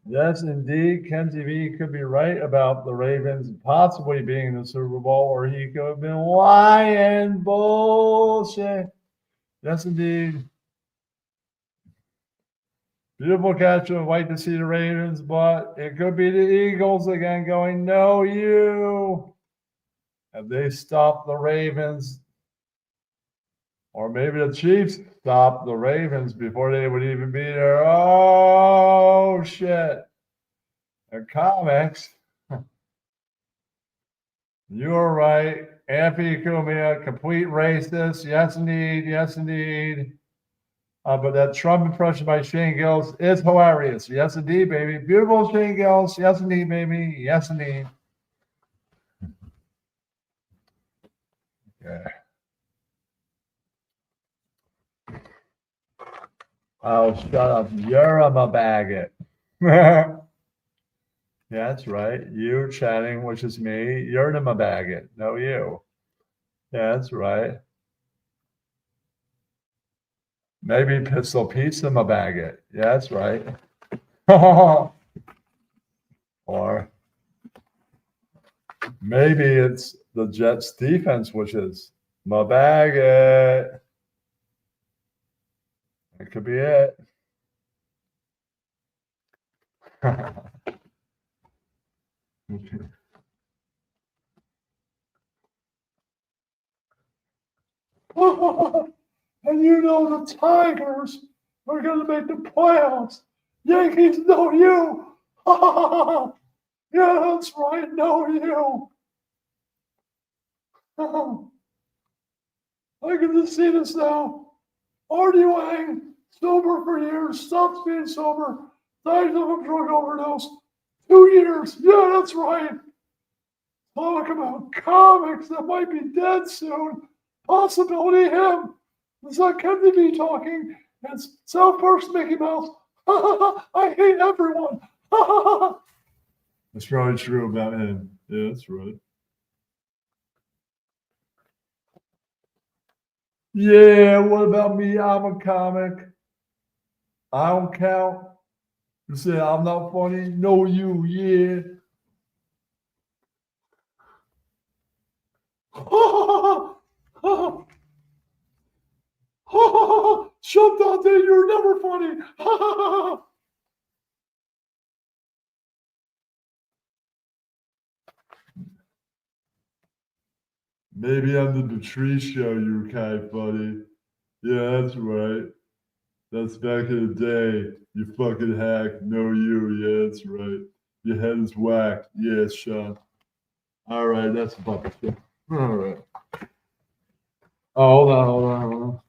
Yes, indeed. Ken TV could be right about the Ravens possibly being in the Super Bowl, or he could have been lying. Bullshit. Yes, indeed. Beautiful catch. Would like to see the Ravens, but it could be the Eagles again going, no, you. Have they stopped the Ravens? Or maybe the Chiefs stopped the Ravens before they would even be there. Oh, shit. They're comics. You're right. Anthony Cumia, complete racist. Yes, indeed. Yes, indeed. But that Trump impression by Shane Gillis is hilarious. Yes, indeed, baby. Beautiful Shane Gillis. Yes, indeed, baby. Yes, indeed. Yeah. Oh, shut up. You're a maggot. Yeah, that's right. You chatting, which is me. You're the maggot. No, you. Yeah, that's right. Maybe Pistol Pete's the maggot. Yeah, that's right. Or maybe it's the Jets defense, which is maggot. It could be it. And you know the Tigers are going to make the playoffs. Yankees, no you. Yeah, that's right, no you. I can just see this now. Artie Wang, sober for years, stops being sober, died of a drug overdose. 2 years. Yeah, that's right. Talk about comics that might be dead soon. Possibility him. It's not Ken TV talking. It's South Park's Mickey Mouse. I hate everyone. That's probably true about him. Yeah, that's right. Yeah, what about me? I'm a comic. I don't count. You say I'm not funny? No, you, yeah. Shut that day, you're never funny. Maybe on the Patrice show you were kind of funny. Yeah, that's right. That's back in the day. You fucking hack. No, you. Yeah, that's right. Your head is whacked. Yeah, Sean. All right, that's about it. All right. Oh, hold on.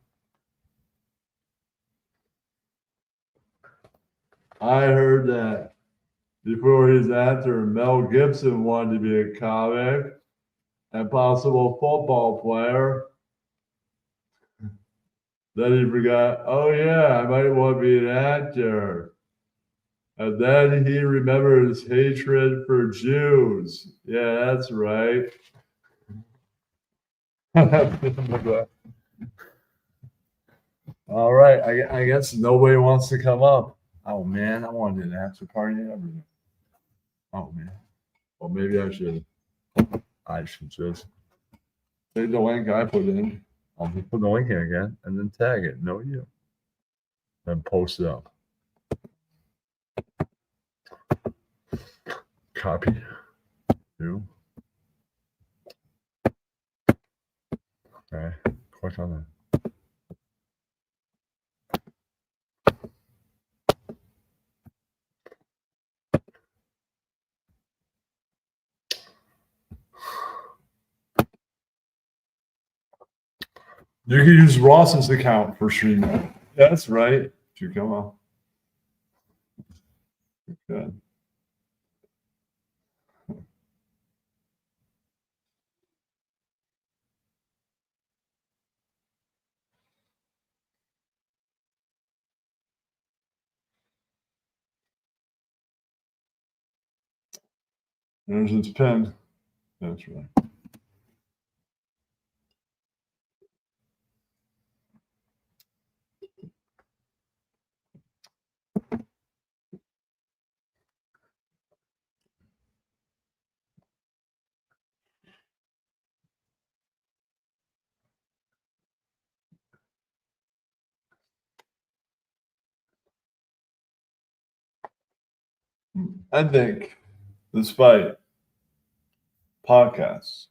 I heard that before his actor, Mel Gibson wanted to be a comic and possible football player. Then he forgot, oh yeah, I might want to be an actor. And then he remembered his hatred for Jews. Yeah, that's right. All right, I guess nobody wants to come up. Oh man, I wanted an after party and everything. Oh man. Well, maybe I should. I should just take the link I put in. I'll just put the link in again and then tag it. No, you. Then post it up. Copy. Do. Okay. Click on that. You can use Ross's account for streaming. That's right. You come on. Good. There's its pen. That's right. I think, despite podcasts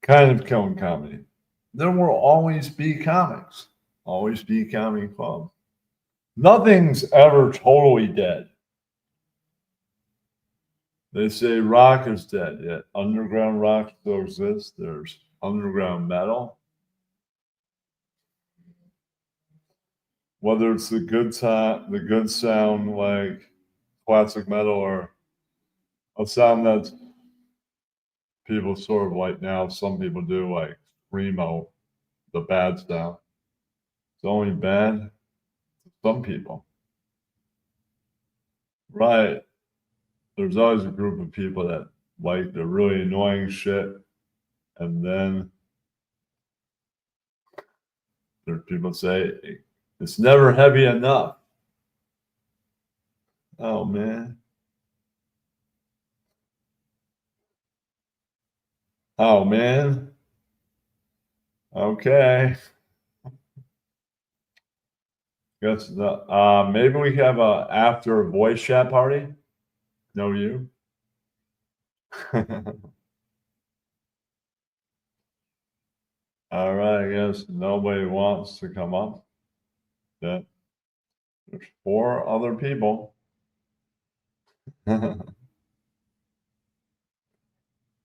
kind of killing comedy, there will always be comics, always be comedy club. Nothing's ever totally dead. They say rock is dead, yet underground rock still exists. There's underground metal. Whether it's the good sound like classic metal, or a sound that people sort of like now, some people do like screamo, the bad sound. It's only bad to some people. Right. There's always a group of people that like the really annoying shit, and then there's people say it's never heavy enough. Oh man. Oh man. Okay. Guess the maybe we have a after voice chat party. No, you. All right. I guess nobody wants to come up. Yeah. There's 4 other people. I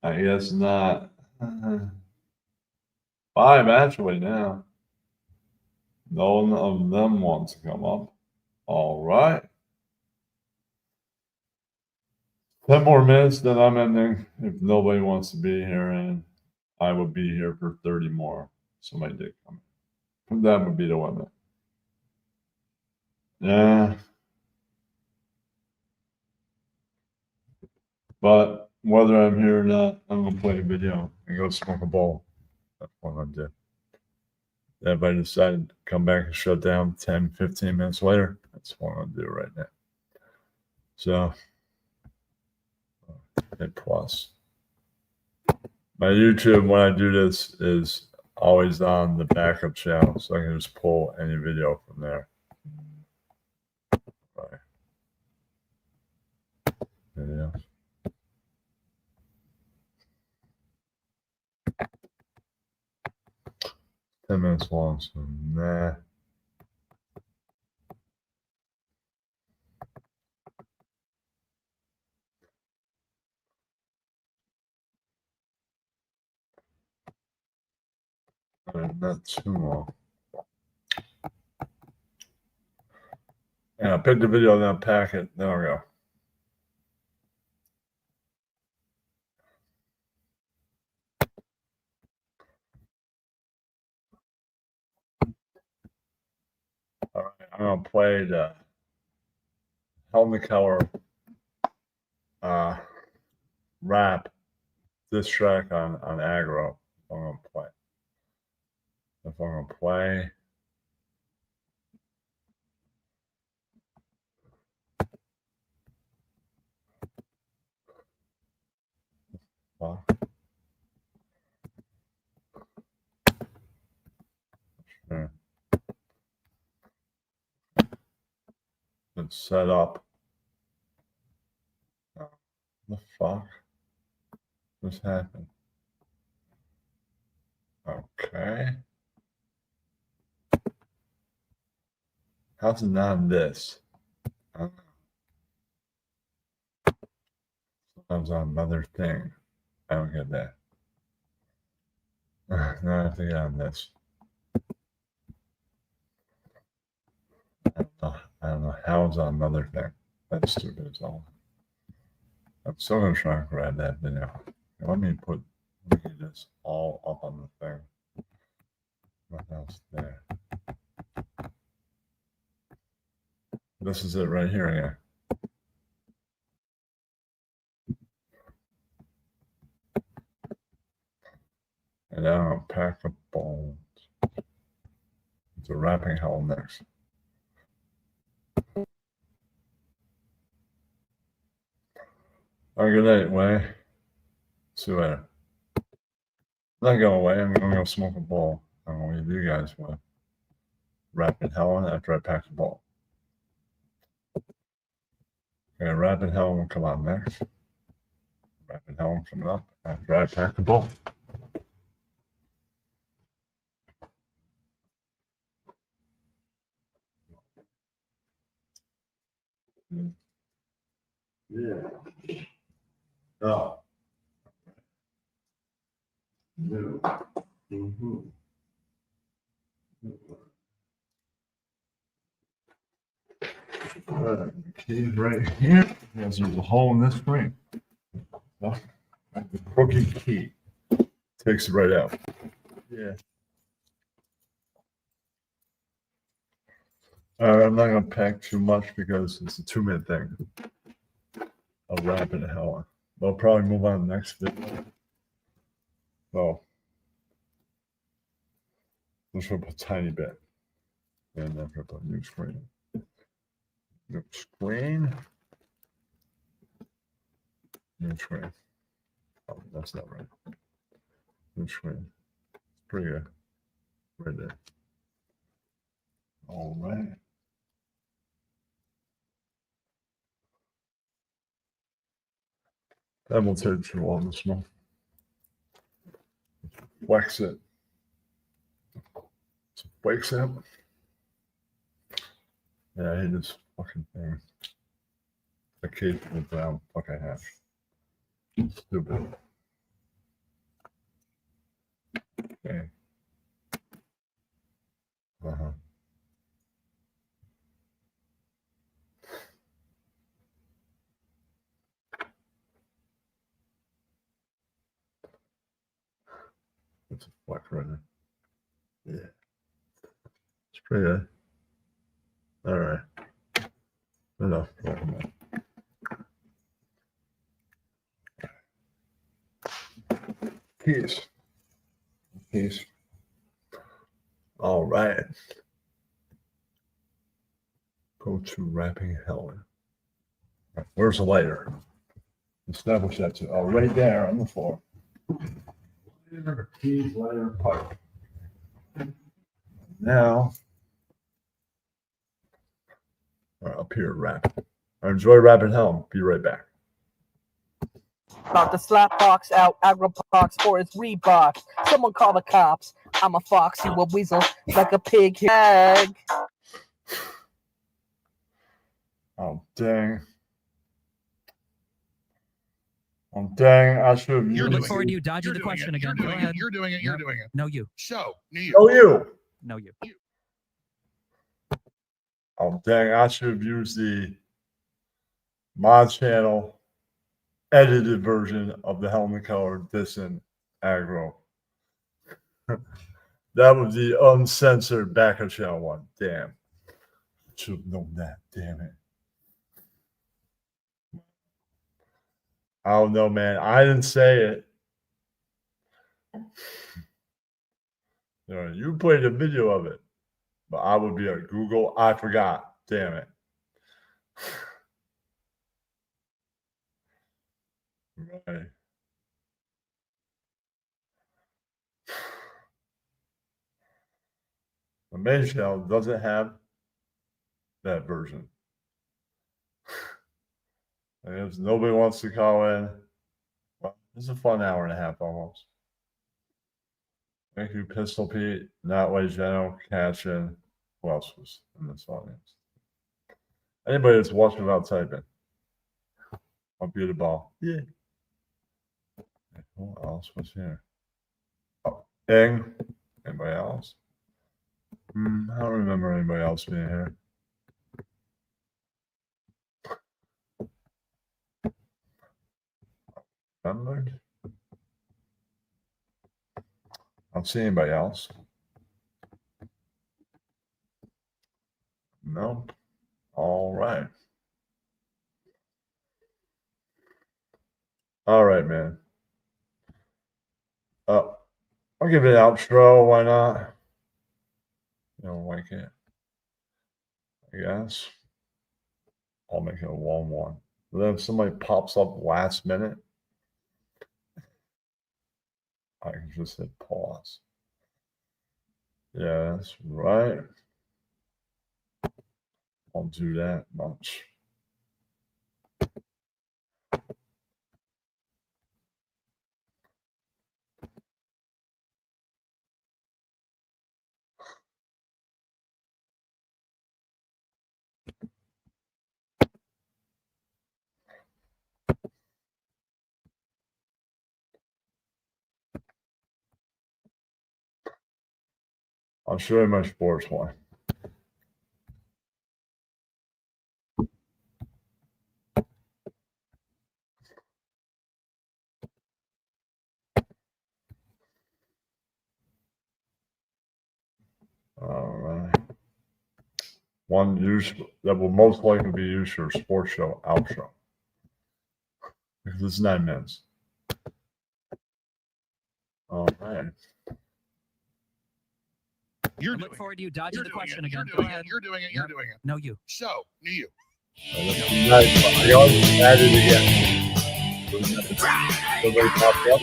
guess not. 5 actually now. None of them wants to come up. All right. 10 more minutes, then I'm ending. If nobody wants to be here, and I will be here for 30 more. Somebody did come. That would be the limit. Yeah. But whether I'm here or not, I'm gonna play a video and go smoke a bowl. That's what I'm gonna do. Everybody decided to come back and shut down 10, 15 minutes later. That's what I'm gonna do right now. So, hit plus. My YouTube, when I do this, is always on the backup channel, so I can just pull any video from there. Right. Video. Ten minutes long, so nah. Not too long. Yeah, pick the video, then pack it. There we go. All right, I'm gonna play the Helmet Keller rap this track on aggro. I'm gonna play. If I'm gonna play. Well, sure. It's set up. The fuck just happened? Okay. How's it not this? Sometimes on another thing. I don't get that. Now I have to get on this. I don't know how it's on another thing. That's stupid as all. I'm still gonna try and grab that video. Let me get this all up on the thing. What else there? This is it right here again. And now I'll pack the bones. It's a wrapping hell next. Good night, Way. See you later. I'm not going away. I'm going to go smoke a bowl. I don't know what you guys want. Wrapping hell after I pack the bowl. Okay, Wrapping hell will come out next. Wrapping hell coming up after I pack the bowl. Yeah. Oh. No. Mm-hmm. Keys right here. There's a hole in this screen. The crooked key takes it right out. Yeah. I'm not gonna pack too much because it's a 2-minute thing. I'll wrap it hell. I'll probably move on to the next video. Well, let's rip a tiny bit. And then rip a new screen. New screen. New screen. Oh, that's not right. New screen. Pretty good. Right there. All right. That won't take too long this month. Wax it. Wakes up. Yeah, I hate this fucking thing. The kid with brown fucking hat. Stupid. Okay. Uh-huh. It's a flex right there. Yeah. It's pretty good. All right. Enough. Peace. Peace. All right. Go to wrapping hell. Where's the lighter? Establish that too. Oh, right there on the floor. Keys, lighter, pipe. Now, up here, wrap. I enjoy wrapping hell. Be right back. About to slap box out Agropox for his Reebok. Someone call the cops. I'm a fox, you a weasel, like a pig hag. Oh, dang. Oh, dang, I should have You're I used look doing forward it. to you dodging the question again. Go ahead. You're doing it. You're Yep. doing it. No, you. Show Oh, you. No, you. Oh, dang, I should have used the mod channel edited version of the Helmet Color Distant Aggro. That was the uncensored backup channel one. Damn. Should have known that. Damn it. I don't know, man. I didn't say it. You know, you played a video of it, but I would be at Google. I forgot. Damn it. Right. The main channel doesn't have that version. And if nobody wants to call in, well, it's a fun hour and a half almost. Thank you, Pistol Pete, Nightway General, Cashin. Who else was in this audience? Anybody that's watching without typing. I'll be the ball. Yeah. Who else was here? Oh, Ing. Anybody else? I don't remember anybody else being here. Remembered? I don't see anybody else. No. All right. All right, man. I'll give it an outro. Why not? You don't like it? I guess. I'll make it a 1-1. But then if somebody pops up last minute, I can just hit pause. Yeah, that's right. I'll do that much. I'll show you my sports one. All right. One use that will most likely be used for a sports show outro. Because it's 9 minutes. All right. You're I doing look forward to you dodging You're the doing question it. again. You're Go doing ahead. it. You're doing it. You're Yep. doing it. No, you. Show you. Nice. I already added again. Somebody popped up.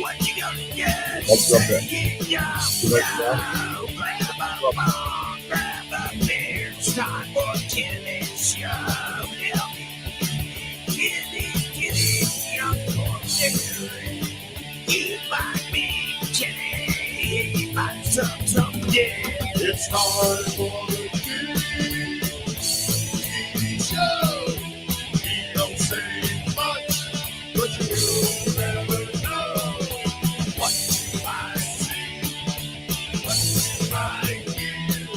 Let's jump in. Too much now? It's time for the TV show. He don't say much, but you'll never know what you might see, what you might hear.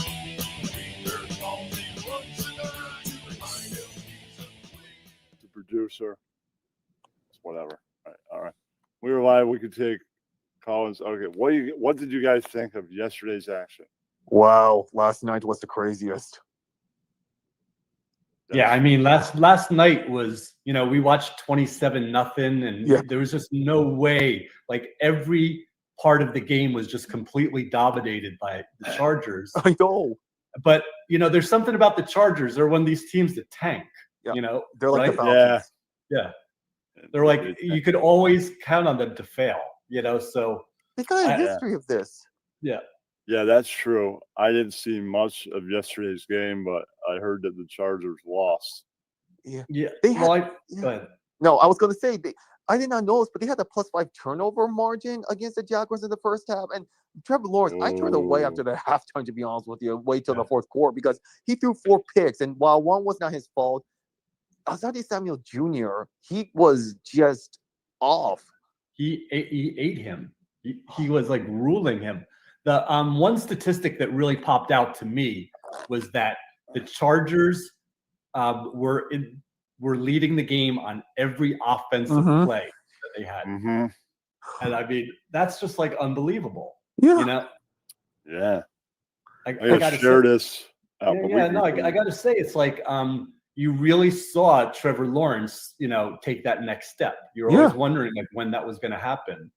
There's only one singer to remind him he's a queen. The producer. It's whatever. All right. We were live. We could take Collins. Okay. What did you guys think of yesterday's action? Wow, last night was the craziest. Yeah, I mean, last night was, we watched 27-0, and Yeah. there was just no way. Like every part of the game was just completely dominated by the Chargers. I know. But there's something about the Chargers. They're one of these teams that tank. Yeah. right? They're like the Falcons. Yeah. They're like you could always count on them to fail. So They got a I- history of this. Yeah, that's true. I didn't see much of yesterday's game, but I heard that the Chargers lost. yeah. They Well, had- go ahead. No, I was going to say, I did not notice, but they had a +5 turnover margin against the Jaguars in the first half. And Trevor Lawrence, I turned away after the halftime, to be honest with you, wait till the fourth quarter, because he threw 4 picks. And while one was not his fault, Asante Samuel Jr., he was just off. He ate him. He was like ruling him. The one statistic that really popped out to me was that the Chargers were leading the game on every offensive play that they had. And I mean, that's just like unbelievable. Yeah. You know? Yeah. I I gotta share say, this. out, but we- I gotta say, it's like you really saw Trevor Lawrence, take that next step. You're always wondering like when that was gonna happen.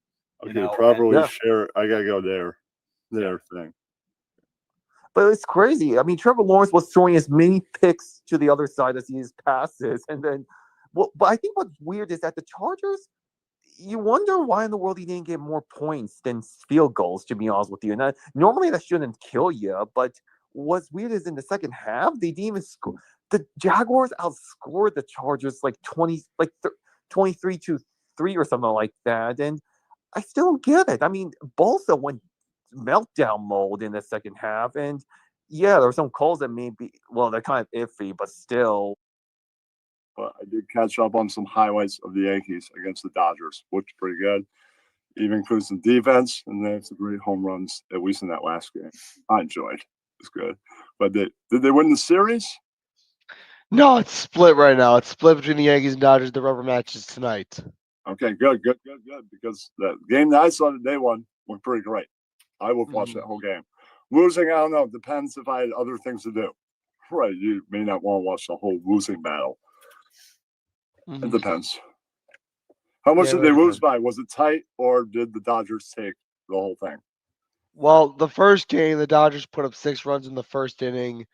Okay, properly share. I gotta go there. Their thing. But it's crazy. I mean, Trevor Lawrence was throwing as many picks to the other side as he is passes. And then, but I think what's weird is that the Chargers, you wonder why in the world he didn't get more points than field goals, to be honest with you. And normally that shouldn't kill you. But what's weird is in the second half, they didn't even score. The Jaguars outscored the Chargers like 23-3 or something like that. And I still don't get it. I mean, Bosa went meltdown mode in the second half, and there were some calls that maybe they're kind of iffy, but still. But I did catch up on some highlights of the Yankees against the Dodgers. Looked pretty good. Even includes some defense, and they had some great home runs, at least in that last game. I enjoyed. It's good. But did they win the series? No, it's split right now. It's split between the Yankees and Dodgers. The rubber matches tonight. Okay, good. Because the game that I saw that they won went pretty great. I will watch that whole game. Losing, I don't know. Depends if I had other things to do. Right, you may not want to watch the whole losing battle. It depends. How much did they lose by? Was it tight, or did the Dodgers take the whole thing? Well, the first game, the Dodgers put up 6 runs in the first inning,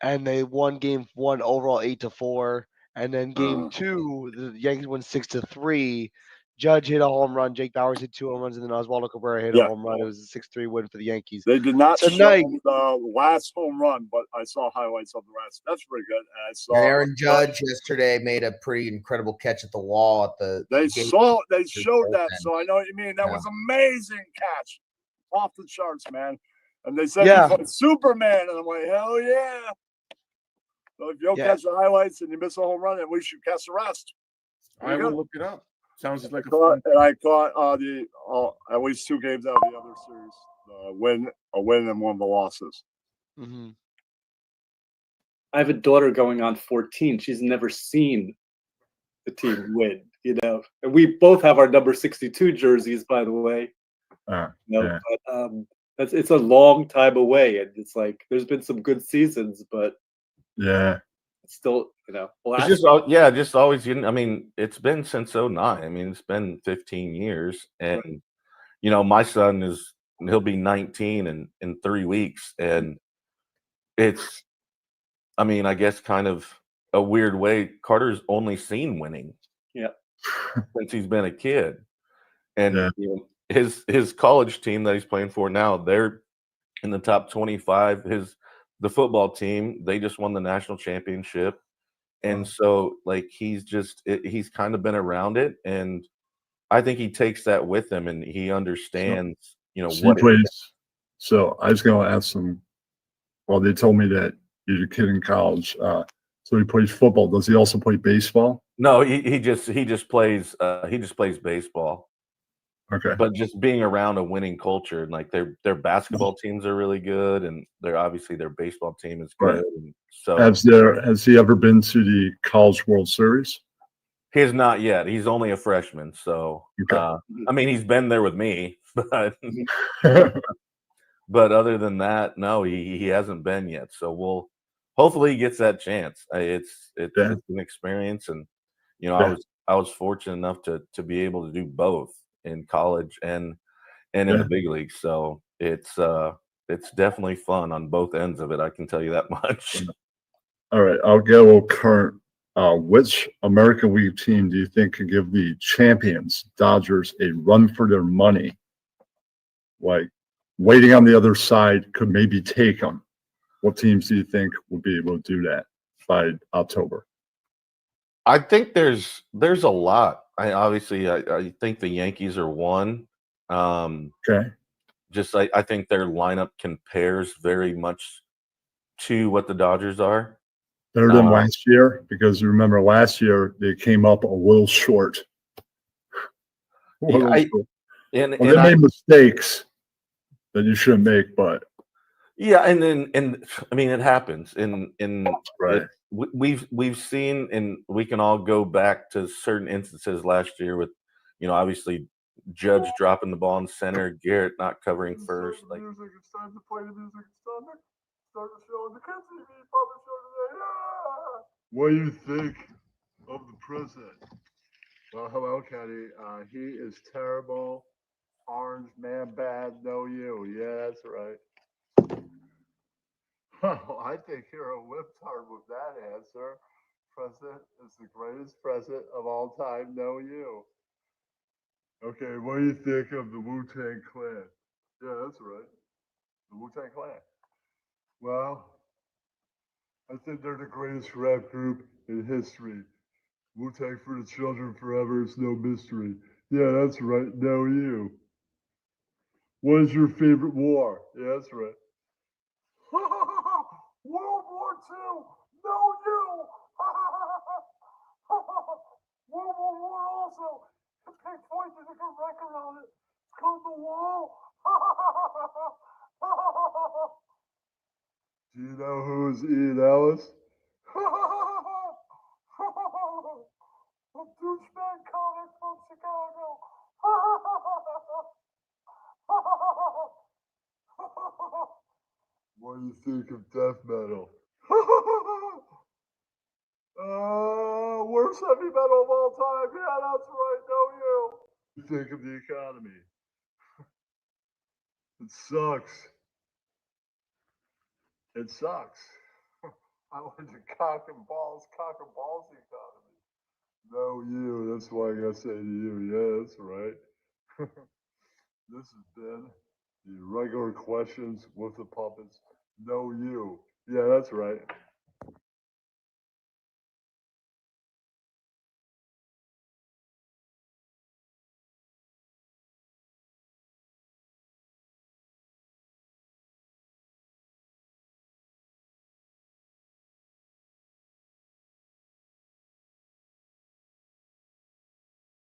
and they won game 1 overall 8-4. And then game 2, the Yankees won 6-3. Judge hit a home run. Jake Bowers hit 2 home runs, and then Oswaldo Cabrera hit a home run. It was a 6-3 win for the Yankees. They did not show Tonight, the last home run, but I saw highlights of the rest. That's pretty good. And I saw Aaron Judge yesterday made a pretty incredible catch at the wall at the. They showed that, so I know what you mean. That was amazing catch, off the charts, man. And they said he's like Superman, and I'm like, hell yeah. So if you don't catch the highlights and you miss a home run, at least you catch the rest. I will look it up. Sounds like I caught at least 2 games out of the other series. A win and one of the losses. I have a daughter going on 14. She's never seen the team win, And we both have our number 62 jerseys, by the way. But it's a long time away, and it's like there's been some good seasons, but it's still, It's just always. I mean, it's been since 09. I mean, it's been 15 years, and my son he'll be 19 in 3 weeks, and it's, I mean, I guess kind of a weird way. Carter's only seen winning, since he's been a kid, and his college team that he's playing for now, they're in the top 25. The football team, they just won the national championship. And so like, he's kind of been around it. And I think he takes that with him, and he understands, what he plays. So I was going to ask him, they told me that he's a kid in college. So he plays football. Does he also play baseball? No, he just plays baseball. Okay. But just being around a winning culture, and like their basketball teams are really good, and their baseball team is good. Right. And so has he ever been to the College World Series? He has not yet. He's only a freshman, so I mean, he's been there with me, but but other than that, no, he hasn't been yet. So hopefully he gets that chance. It's an experience, and I was fortunate enough to be able to do both in college and in the big leagues. So it's definitely fun on both ends of it. I can tell you that much. All right, I'll get a little current. Which American League team do you think could give the champions, Dodgers, a run for their money? Like, waiting on the other side could maybe take them. What teams do you think will be able to do that by October? I think there's a lot. I think the Yankees are one. Okay. I think their lineup compares very much to what the Dodgers are. Better than last year, because remember last year they came up a little short. What Yeah, else? and Well, they I made mistakes that you shouldn't make, but yeah, and I mean it happens, and right. we've seen, and we can all go back to certain instances last year with, obviously Judge dropping the ball in center, Garrett not covering first, like. Music, it's time to play the music. It's time to start the show on the Kids TV Public Show today. Yeah! What do you think of the president? Well, hello, Kenny. He is terrible. Orange man bad, no you. Yeah, that's right. Well, I think you're a whiptard with that answer. President is the greatest president of all time, no you. Okay, what do you think of the Wu-Tang Clan? Yeah, that's right. The Wu-Tang Clan. Well, I think they're the greatest rap group in history. Wu-Tang for the children forever, it's no mystery. Yeah, that's right. No, you. What is your favorite war? Yeah, that's right. World War II. No, you. World War I also. Pink Floyd did a good record on it. It's called The Wall. Do you know who is Ian Ellis? A douchebag comic from Chicago. What do you think of death metal? Worst heavy metal of all time. Yeah, that's right. No, you. What do you think of the economy? It sucks. It sucks. I like the cock and balls economy. No, you. That's what I gotta say to you. Yeah, that's right. This has been the regular questions with the puppets. No, you. Yeah, that's right.